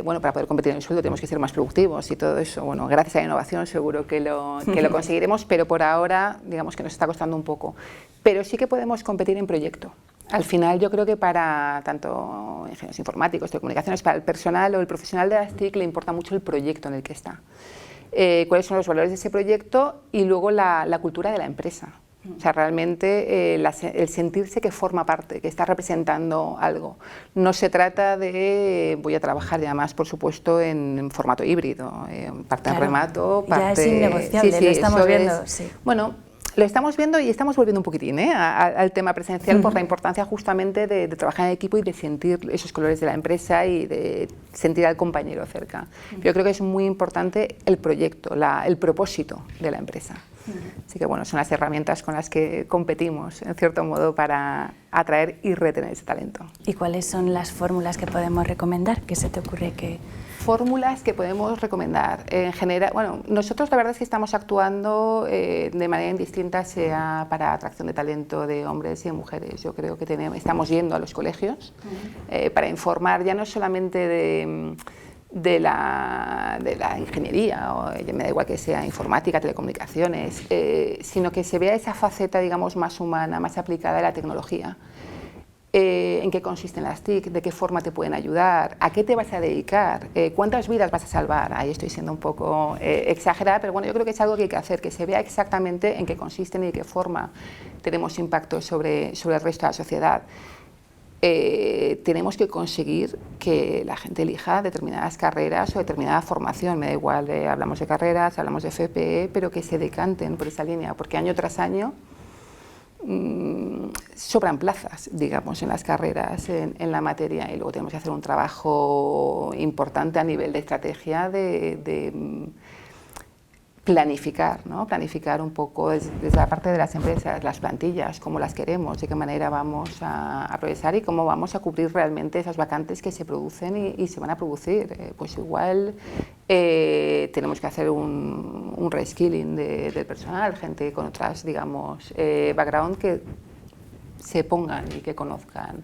bueno, para poder competir en sueldo tenemos que ser más productivos y todo eso. Bueno, gracias a la innovación seguro que lo conseguiremos, pero por ahora digamos que nos está costando un poco. Pero sí que podemos competir en proyecto. Al final yo creo que para tanto ingenieros informáticos, telecomunicaciones, para el personal o el profesional de las TIC le importa mucho el proyecto en el que está. Cuáles son los valores de ese proyecto y luego la cultura de la empresa. O sea, realmente el sentirse que forma parte, que está representando algo. No se trata de voy a trabajar ya más, por supuesto, en formato híbrido, parte en remoto, parte... Ya es innegociable, lo estamos viendo. Sí. Bueno, lo estamos viendo y estamos volviendo un poquitín al tema presencial por la importancia justamente de trabajar en equipo y de sentir esos colores de la empresa y de sentir al compañero cerca. Yo creo que es muy importante el proyecto, el propósito de la empresa. Así que bueno, son las herramientas con las que competimos, en cierto modo, para atraer y retener ese talento. ¿Y cuáles son las fórmulas que podemos recomendar? ¿Qué se te ocurre que...? Fórmulas que podemos recomendar. En general, bueno, nosotros la verdad es que estamos actuando de manera indistinta, sea para atracción de talento de hombres y de mujeres. Yo creo que estamos yendo a los colegios para informar ya no solamente de la ingeniería, o me da igual que sea informática, telecomunicaciones, sino que se vea esa faceta, digamos, más humana, más aplicada a la tecnología. En qué consisten las TIC, de qué forma te pueden ayudar, a qué te vas a dedicar, cuántas vidas vas a salvar. Ahí estoy siendo un poco exagerada, pero bueno, yo creo que es algo que hay que hacer, que se vea exactamente en qué consisten y de qué forma tenemos impacto sobre el resto de la sociedad. Tenemos que conseguir que la gente elija determinadas carreras o determinada formación, me da igual, hablamos de carreras, hablamos de FPE, pero que se decanten por esa línea, porque año tras año sobran plazas, digamos, en las carreras, en la materia, y luego tenemos que hacer un trabajo importante a nivel de estrategia de planificar, ¿no? Planificar un poco desde la parte de las empresas, las plantillas, cómo las queremos, de qué manera vamos a progresar y cómo vamos a cubrir realmente esas vacantes que se producen y se van a producir. Pues igual tenemos que hacer un reskilling del personal, gente con otras, digamos, background que se pongan y que conozcan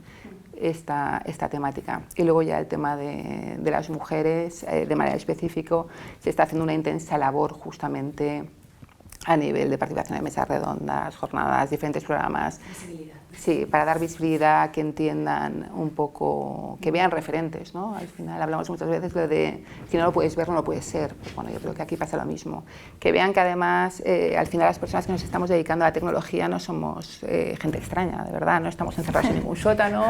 esta temática. Y luego ya el tema de las mujeres, de manera específica, se está haciendo una intensa labor justamente a nivel de participación en mesas redondas, jornadas, diferentes programas. Visibilidad. Sí, para dar visibilidad, que entiendan un poco, que vean referentes, ¿no? Al final hablamos muchas veces de si no lo puedes ver, no lo puedes ser. Pues bueno, yo creo que aquí pasa lo mismo. Que vean que además, al final las personas que nos estamos dedicando a la tecnología no somos gente extraña, de verdad, no estamos encerrados en ningún sótano,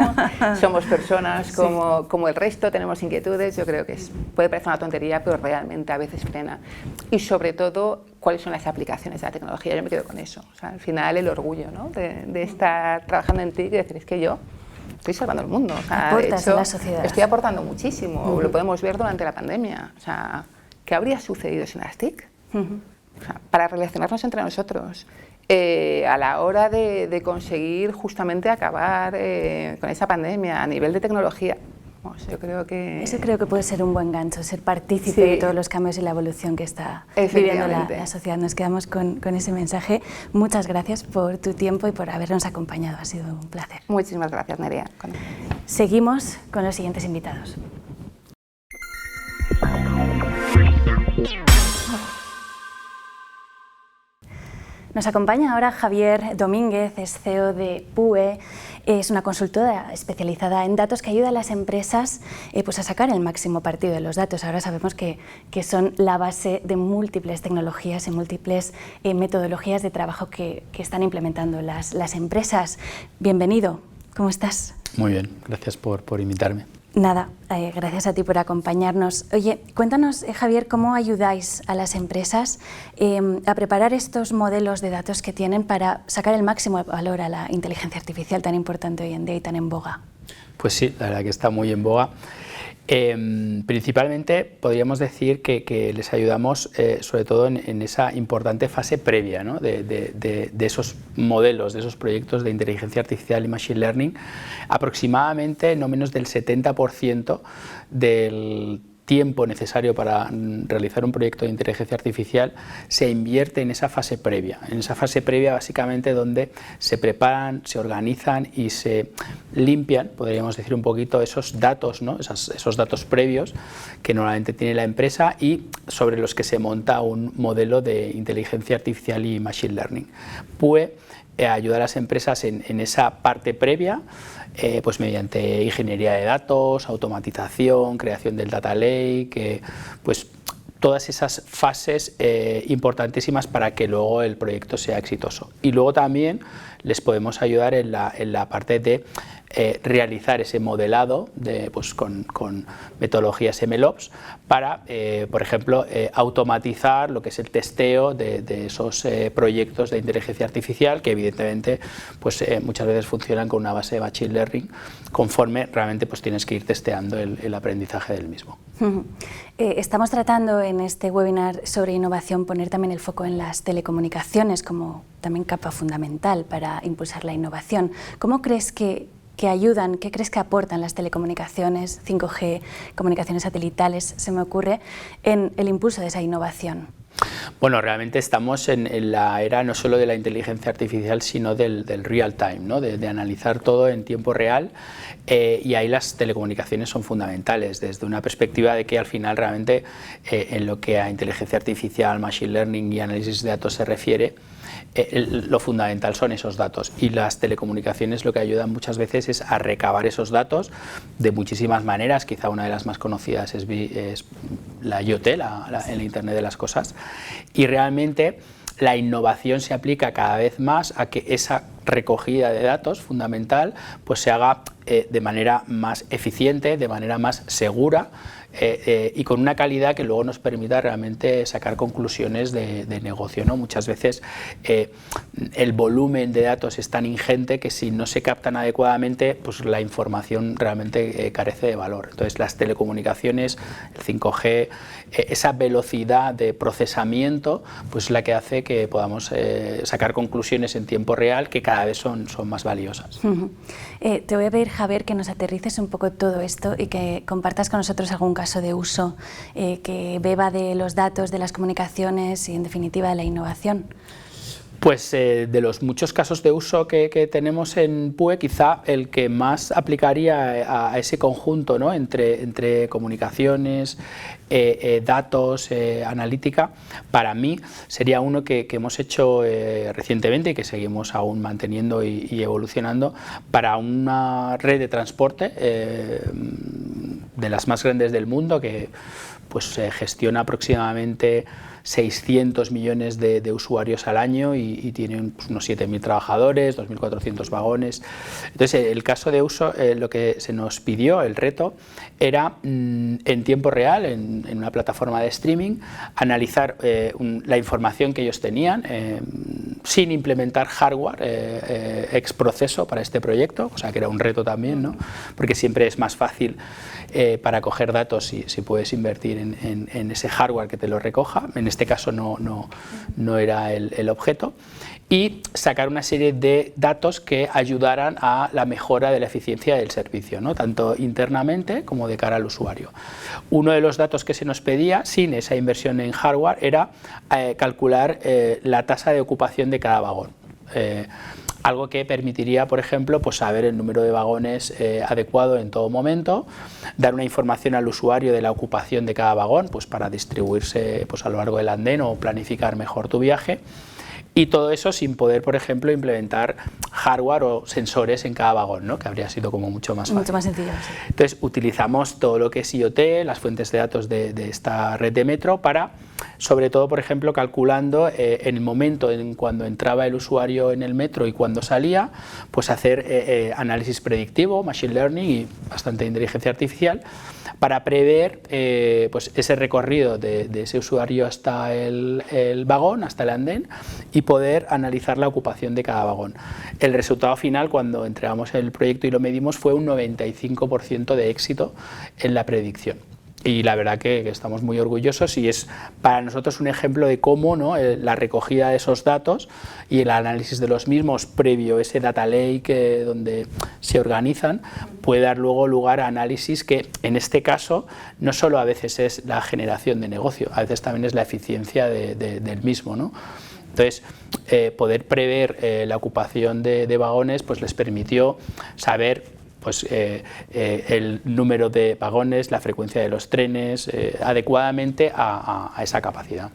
somos personas como el resto, tenemos inquietudes. Yo creo que puede parecer una tontería, pero realmente a veces frena. Y sobre todo, cuáles son las aplicaciones de la tecnología. Yo me quedo con eso. O sea, al final el orgullo, ¿no? de estar trabajando en TIC y decir, es que yo estoy salvando el mundo. O sea, de hecho, a la sociedad. Estoy aportando muchísimo. Lo podemos ver durante la pandemia. O sea, ¿qué habría sucedido sin las TIC? O sea, para relacionarnos entre nosotros. A la hora de conseguir justamente acabar con esa pandemia a nivel de tecnología. Pues yo creo que... Eso creo que puede ser un buen gancho, ser partícipe de todos los cambios y la evolución que está viviendo la sociedad. Nos quedamos con ese mensaje. Muchas gracias por tu tiempo y por habernos acompañado. Ha sido un placer. Muchísimas gracias, Nerea. Seguimos con los siguientes invitados. Nos acompaña ahora Javier Domínguez, es CEO de PUE. Es una consultora especializada en datos que ayuda a las empresas pues a sacar el máximo partido de los datos. Ahora sabemos que son la base de múltiples tecnologías y múltiples metodologías de trabajo que están implementando las empresas. Bienvenido, ¿cómo estás? Muy bien, gracias por invitarme. Nada, gracias a ti por acompañarnos. Oye, cuéntanos, Javier, ¿cómo ayudáis a las empresas a preparar estos modelos de datos que tienen para sacar el máximo valor a la inteligencia artificial tan importante hoy en día y tan en boga? Pues sí, la verdad que está muy en boga. Principalmente podríamos decir que les ayudamos sobre todo en esa importante fase previa, ¿no? de esos modelos, de esos proyectos de inteligencia artificial y machine learning. Aproximadamente no menos del 70% del tiempo necesario para realizar un proyecto de inteligencia artificial se invierte en esa fase previa. En esa fase previa básicamente donde se preparan, se organizan y se limpian, podríamos decir un poquito, esos datos, ¿no? esos datos previos que normalmente tiene la empresa y sobre los que se monta un modelo de inteligencia artificial y machine learning. PUE ayuda a las empresas en esa parte previa, pues mediante ingeniería de datos, automatización, creación del data lake, pues todas esas fases importantísimas para que luego el proyecto sea exitoso. Y luego también les podemos ayudar en la parte de realizar ese modelado pues con metodologías MLOps para, por ejemplo, automatizar lo que es el testeo de esos proyectos de inteligencia artificial que evidentemente pues, muchas veces funcionan con una base de Machine Learning conforme realmente pues, tienes que ir testeando el aprendizaje del mismo. Estamos tratando en este webinar sobre innovación poner también el foco en las telecomunicaciones como también capa fundamental para impulsar la innovación. ¿Cómo crees que ayudan, qué crees que aportan las telecomunicaciones, 5G, comunicaciones satelitales, se me ocurre, en el impulso de esa innovación? Bueno, realmente estamos en la era no solo de la inteligencia artificial, sino del real time, ¿no? de analizar todo en tiempo real, y ahí las telecomunicaciones son fundamentales, desde una perspectiva de que al final realmente en lo que a inteligencia artificial, machine learning y análisis de datos se refiere, lo fundamental son esos datos, y las telecomunicaciones lo que ayudan muchas veces es a recabar esos datos de muchísimas maneras. Quizá una de las más conocidas es la IoT, el Internet de las Cosas, y realmente la innovación se aplica cada vez más a que esa recogida de datos fundamental pues se haga de manera más eficiente, de manera más segura, y con una calidad que luego nos permita realmente sacar conclusiones de negocio, ¿no? Muchas veces el volumen de datos es tan ingente que si no se captan adecuadamente, pues la información realmente carece de valor. Entonces las telecomunicaciones, el 5G, esa velocidad de procesamiento, pues es la que hace que podamos sacar conclusiones en tiempo real que cada vez son más valiosas. Te voy a pedir, Javier, que nos aterrices un poco todo esto y que compartas con nosotros algún caso de uso que beba de los datos, de las comunicaciones y en definitiva de la innovación. Pues de los muchos casos de uso que tenemos en PUE, quizá el que más aplicaría a ese conjunto, ¿no? entre comunicaciones, datos, analítica, para mí sería uno que hemos hecho recientemente y que seguimos aún manteniendo y evolucionando para una red de transporte de las más grandes del mundo, que pues gestiona aproximadamente 600 millones de usuarios al año y tienen pues, unos 7.000 trabajadores, 2.400 vagones. Entonces, el caso de uso, lo que se nos pidió, el reto, era en tiempo real, en una plataforma de streaming, analizar la información que ellos tenían sin implementar hardware ex proceso para este proyecto, o sea que era un reto también, ¿no? Porque siempre es más fácil para coger datos si puedes invertir en ese hardware que te lo recoja. En este caso no era el objeto, y sacar una serie de datos que ayudaran a la mejora de la eficiencia del servicio, ¿no? Tanto internamente como de cara al usuario. Uno de los datos que se nos pedía, sin esa inversión en hardware, era calcular la tasa de ocupación de cada vagón. Algo que permitiría, por ejemplo, pues saber el número de vagones adecuado en todo momento, dar una información al usuario de la ocupación de cada vagón, pues para distribuirse pues, a lo largo del andén o planificar mejor tu viaje. Y todo eso sin poder, por ejemplo, implementar hardware o sensores en cada vagón, ¿no? Que habría sido como mucho más fácil. Mucho más sencillo, sí. Entonces utilizamos todo lo que es IoT, las fuentes de datos de esta red de metro para, sobre todo, por ejemplo, calculando en el momento en cuando entraba el usuario en el metro y cuando salía, pues hacer análisis predictivo, machine learning y bastante inteligencia artificial, para prever pues ese recorrido de ese usuario hasta el vagón, hasta el andén, y poder analizar la ocupación de cada vagón. El resultado final, cuando entregamos el proyecto y lo medimos, fue un 95% de éxito en la predicción. Y la verdad que estamos muy orgullosos, y es para nosotros un ejemplo de cómo, ¿no? La recogida de esos datos y el análisis de los mismos previo ese data lake donde se organizan puede dar luego lugar a análisis que en este caso no solo a veces es la generación de negocio, a veces también es la eficiencia del mismo, ¿no? Entonces, poder prever la ocupación de vagones pues les permitió saber pues, el número de vagones, la frecuencia de los trenes, adecuadamente a esa capacidad.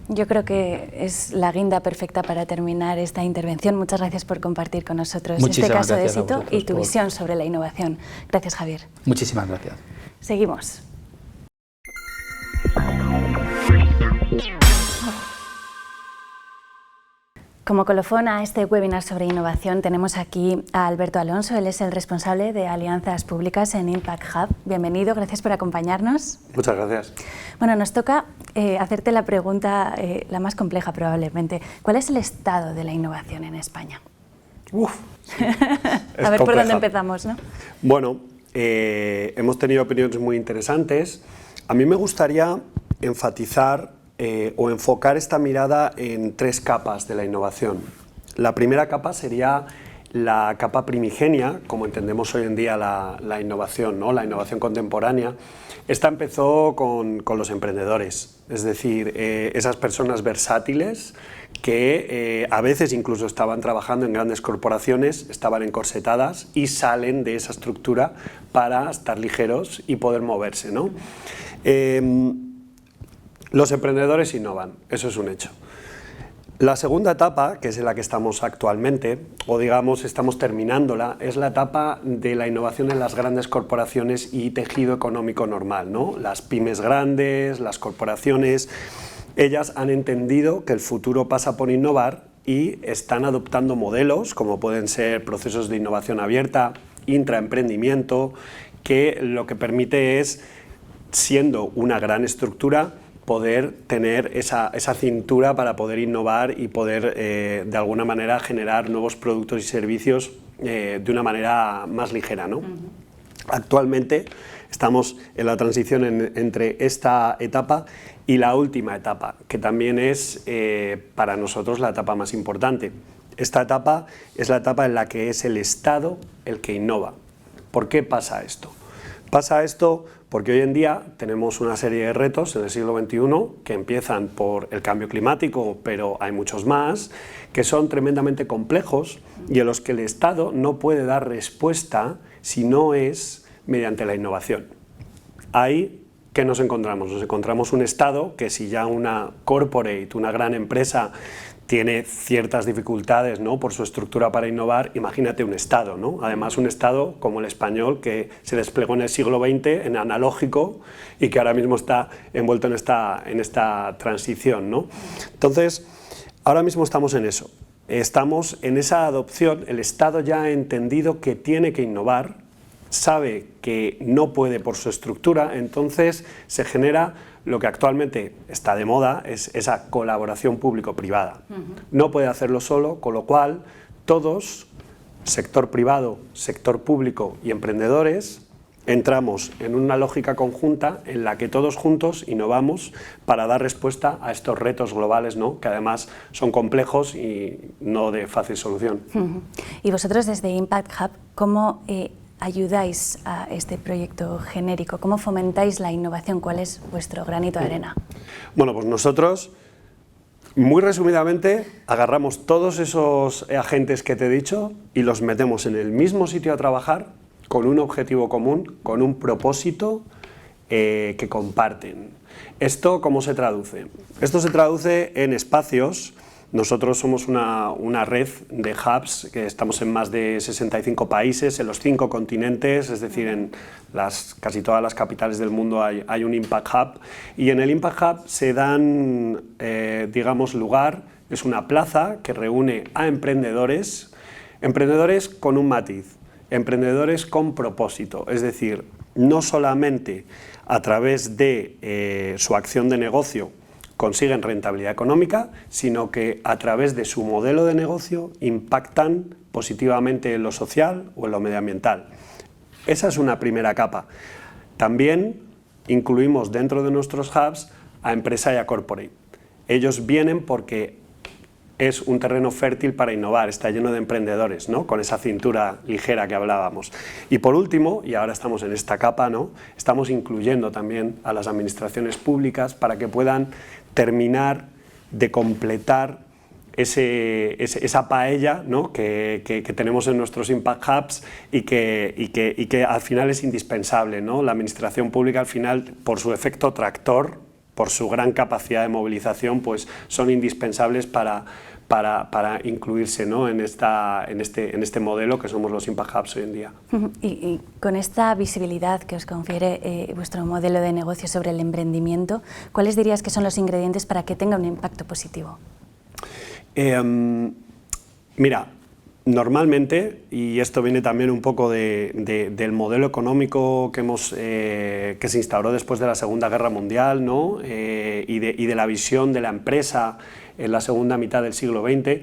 Yo creo que es la guinda perfecta para terminar esta intervención. Muchas gracias por compartir con nosotros este caso de éxito y tu visión sobre la innovación. Gracias, Javier. Muchísimas gracias. Seguimos. Como colofón a este webinar sobre innovación tenemos aquí a Alberto Alonso, él es el responsable de alianzas públicas en Impact Hub. Bienvenido, gracias por acompañarnos. Muchas gracias. Bueno, nos toca hacerte la pregunta la más compleja probablemente. ¿Cuál es el estado de la innovación en España? Sí, a ver por dónde empezamos, ¿no? Bueno, hemos tenido opiniones muy interesantes. A mí me gustaría enfatizar o enfocar esta mirada en 3 capas de la innovación. La primera capa sería la capa primigenia, como entendemos hoy en día la innovación, ¿no? La innovación contemporánea. Esta empezó con los emprendedores, es decir, esas personas versátiles que a veces incluso estaban trabajando en grandes corporaciones, estaban encorsetadas y salen de esa estructura para estar ligeros y poder moverse, ¿no? Los emprendedores innovan, eso es un hecho. La segunda etapa, que es en la que estamos actualmente, o digamos estamos terminándola, es la etapa de la innovación en las grandes corporaciones y tejido económico normal, ¿no? Las pymes grandes, las corporaciones, ellas han entendido que el futuro pasa por innovar y están adoptando modelos, como pueden ser procesos de innovación abierta, intraemprendimiento, que lo que permite es, siendo una gran estructura, poder tener esa cintura para poder innovar y poder de alguna manera generar nuevos productos y servicios de una manera más ligera, ¿no? Actualmente estamos en la transición entre esta etapa y la última etapa, que también es para nosotros la etapa más importante. Esta etapa es la etapa en la que es el Estado el que innova. ¿Por qué pasa esto? Pasa esto porque hoy en día tenemos una serie de retos en el siglo XXI que empiezan por el cambio climático, pero hay muchos más, que son tremendamente complejos y en los que el Estado no puede dar respuesta si no es mediante la innovación. Ahí, ¿qué nos encontramos? Nos encontramos un Estado que, si ya una corporate, una gran empresa, tiene ciertas dificultades, ¿no?, por su estructura para innovar, imagínate un Estado, ¿no? Además un Estado como el español, que se desplegó en el siglo XX en analógico y que ahora mismo está envuelto en esta transición, ¿no? Entonces, ahora mismo estamos en eso, estamos en esa adopción. El Estado ya ha entendido que tiene que innovar, sabe que no puede por su estructura, entonces se genera lo que actualmente está de moda, es esa colaboración público-privada. No puede hacerlo solo, con lo cual todos, sector privado, sector público y emprendedores, entramos en una lógica conjunta en la que todos juntos innovamos para dar respuesta a estos retos globales, ¿no?, que además son complejos y no de fácil solución. Y vosotros desde Impact Hub, ¿cómo ayudáis a este proyecto genérico? ¿Cómo fomentáis la innovación? ¿Cuál es vuestro granito de arena? Bueno, pues nosotros, muy resumidamente, agarramos todos esos agentes que te he dicho y los metemos en el mismo sitio a trabajar con un objetivo común, con un propósito que comparten. ¿Esto cómo se traduce? Esto se traduce en espacios. Nosotros somos una red de hubs, que estamos en más de 65 países, en los 5 continentes, es decir, en casi todas las capitales del mundo hay un Impact Hub, y en el Impact Hub se dan, digamos, lugar, es una plaza que reúne a emprendedores con un matiz, emprendedores con propósito, es decir, no solamente a través de su acción de negocio consiguen rentabilidad económica, sino que a través de su modelo de negocio impactan positivamente en lo social o en lo medioambiental. Esa es una primera capa. También incluimos dentro de nuestros hubs a empresa y a corporate. Ellos vienen porque es un terreno fértil para innovar, está lleno de emprendedores, ¿no?, con esa cintura ligera que hablábamos. Y por último, y ahora estamos en esta capa, ¿no?, estamos incluyendo también a las administraciones públicas para que puedan terminar de completar esa paella, ¿no?, que tenemos en nuestros Impact Hubs y que al final es indispensable, ¿no? La administración pública al final, por su efecto tractor, por su gran capacidad de movilización, pues son indispensables para incluirse, ¿no?, en este modelo que somos los Impact Hubs hoy en día. Y con esta visibilidad que os confiere vuestro modelo de negocio sobre el emprendimiento, ¿cuáles dirías que son los ingredientes para que tenga un impacto positivo? Mira, normalmente, y esto viene también un poco del modelo económico que se instauró después de la Segunda Guerra Mundial, ¿no?, y de la visión de la empresa en la segunda mitad del siglo XX,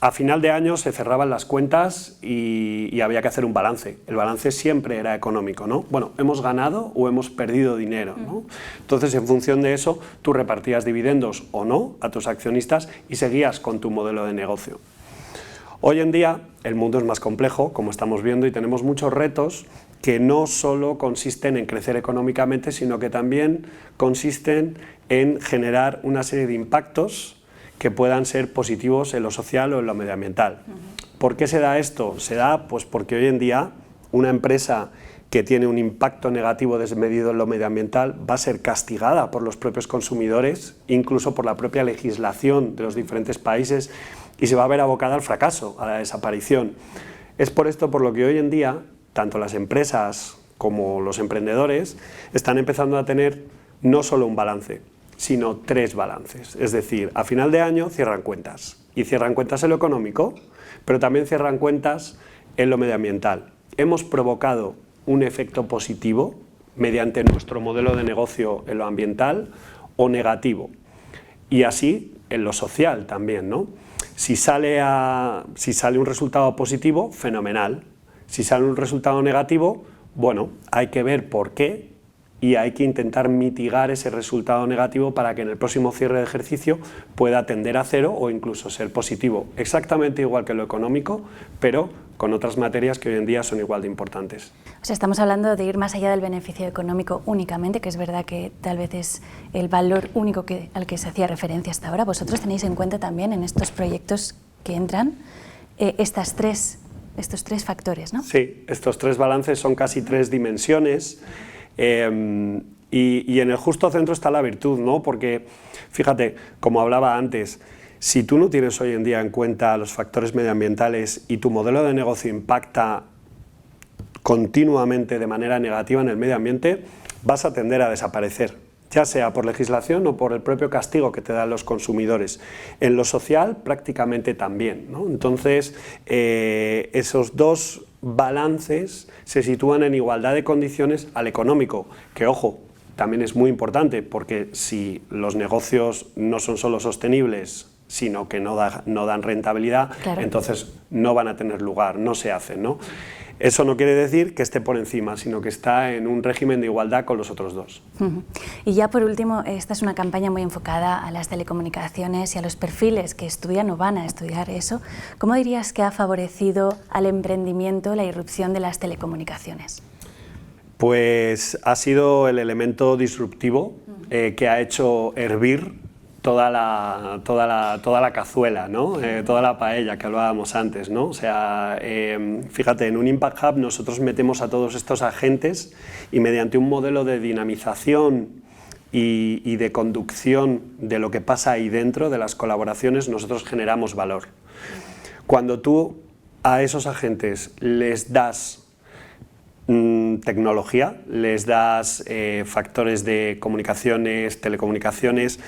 a final de año se cerraban las cuentas y había que hacer un balance. El balance siempre era económico, ¿no? Bueno, ¿hemos ganado o hemos perdido dinero, ¿no? Entonces, en función de eso, tú repartías dividendos o no a tus accionistas y seguías con tu modelo de negocio. Hoy en día el mundo es más complejo, como estamos viendo, y tenemos muchos retos que no solo consisten en crecer económicamente, sino que también consisten en generar una serie de impactos que puedan ser positivos en lo social o en lo medioambiental. ¿Por qué se da esto? Se da pues porque hoy en día una empresa que tiene un impacto negativo desmedido en lo medioambiental va a ser castigada por los propios consumidores, incluso por la propia legislación de los diferentes países, y se va a ver abocada al fracaso, a la desaparición. Es por esto por lo que hoy en día, tanto las empresas como los emprendedores están empezando a tener no solo un balance, sino 3 balances. Es decir, a final de año cierran cuentas, y cierran cuentas en lo económico, pero también cierran cuentas en lo medioambiental. Hemos provocado un efecto positivo mediante nuestro modelo de negocio en lo ambiental o negativo, y así en lo social también, ¿no? Si sale un resultado positivo, fenomenal. Si sale un resultado negativo, bueno, hay que ver por qué y hay que intentar mitigar ese resultado negativo para que en el próximo cierre de ejercicio pueda tender a 0 o incluso ser positivo. Exactamente igual que lo económico, pero con otras materias que hoy en día son igual de importantes. O sea, estamos hablando de ir más allá del beneficio económico únicamente, que es verdad que tal vez es el valor único al que se hacía referencia hasta ahora. Vosotros tenéis en cuenta también en estos proyectos que entran estos 3 factores, ¿no? Sí, estos 3 balances son casi 3 dimensiones. Y en el justo centro está la virtud, ¿no? Porque, fíjate, como hablaba antes, si tú no tienes hoy en día en cuenta los factores medioambientales y tu modelo de negocio impacta continuamente de manera negativa en el medio ambiente, vas a tender a desaparecer, ya sea por legislación o por el propio castigo que te dan los consumidores. En lo social, prácticamente también, ¿no? Entonces, esos 2 balances se sitúan en igualdad de condiciones al económico, que, ojo, también es muy importante, porque si los negocios no son solo sostenibles, sino que no dan rentabilidad, claro, entonces no van a tener lugar, no se hacen, ¿no? Eso no quiere decir que esté por encima, sino que está en un régimen de igualdad con los otros 2. Y ya por último, esta es una campaña muy enfocada a las telecomunicaciones y a los perfiles que estudian o van a estudiar eso. ¿Cómo dirías que ha favorecido al emprendimiento la irrupción de las telecomunicaciones? Pues ha sido el elemento disruptivo que ha hecho hervir toda la cazuela, ¿no? Toda la paella que hablábamos antes, ¿no? O sea, fíjate, en un Impact Hub nosotros metemos a todos estos agentes y mediante un modelo de dinamización y de conducción de lo que pasa ahí dentro, de las colaboraciones, nosotros generamos valor. Cuando tú a esos agentes les das tecnología, les das factores de comunicaciones, telecomunicaciones,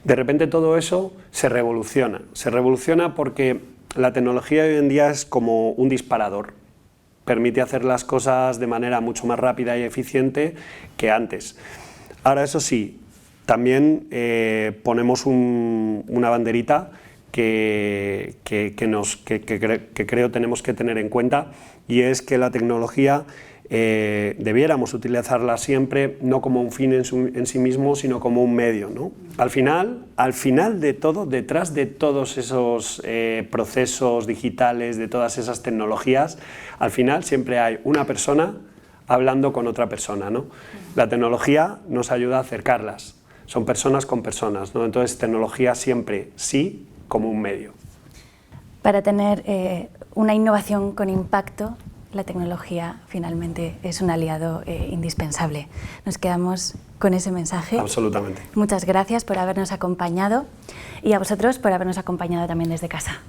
de repente todo eso se revoluciona. Se revoluciona porque la tecnología hoy en día es como un disparador. Permite hacer las cosas de manera mucho más rápida y eficiente que antes. Ahora, eso sí, también ponemos una banderita que creo tenemos que tener en cuenta, y es que la tecnología debiéramos utilizarla siempre no como un fin en sí mismo, sino como un medio, ¿no? Al final de todo, detrás de todos esos procesos digitales, de todas esas tecnologías, al final siempre hay una persona hablando con otra persona, ¿no? La tecnología nos ayuda a acercarlas, son personas con personas, ¿no? Entonces, tecnología siempre sí como un medio. Para tener una innovación con impacto, la tecnología finalmente es un aliado indispensable. Nos quedamos con ese mensaje. Absolutamente. Muchas gracias por habernos acompañado y a vosotros por habernos acompañado también desde casa.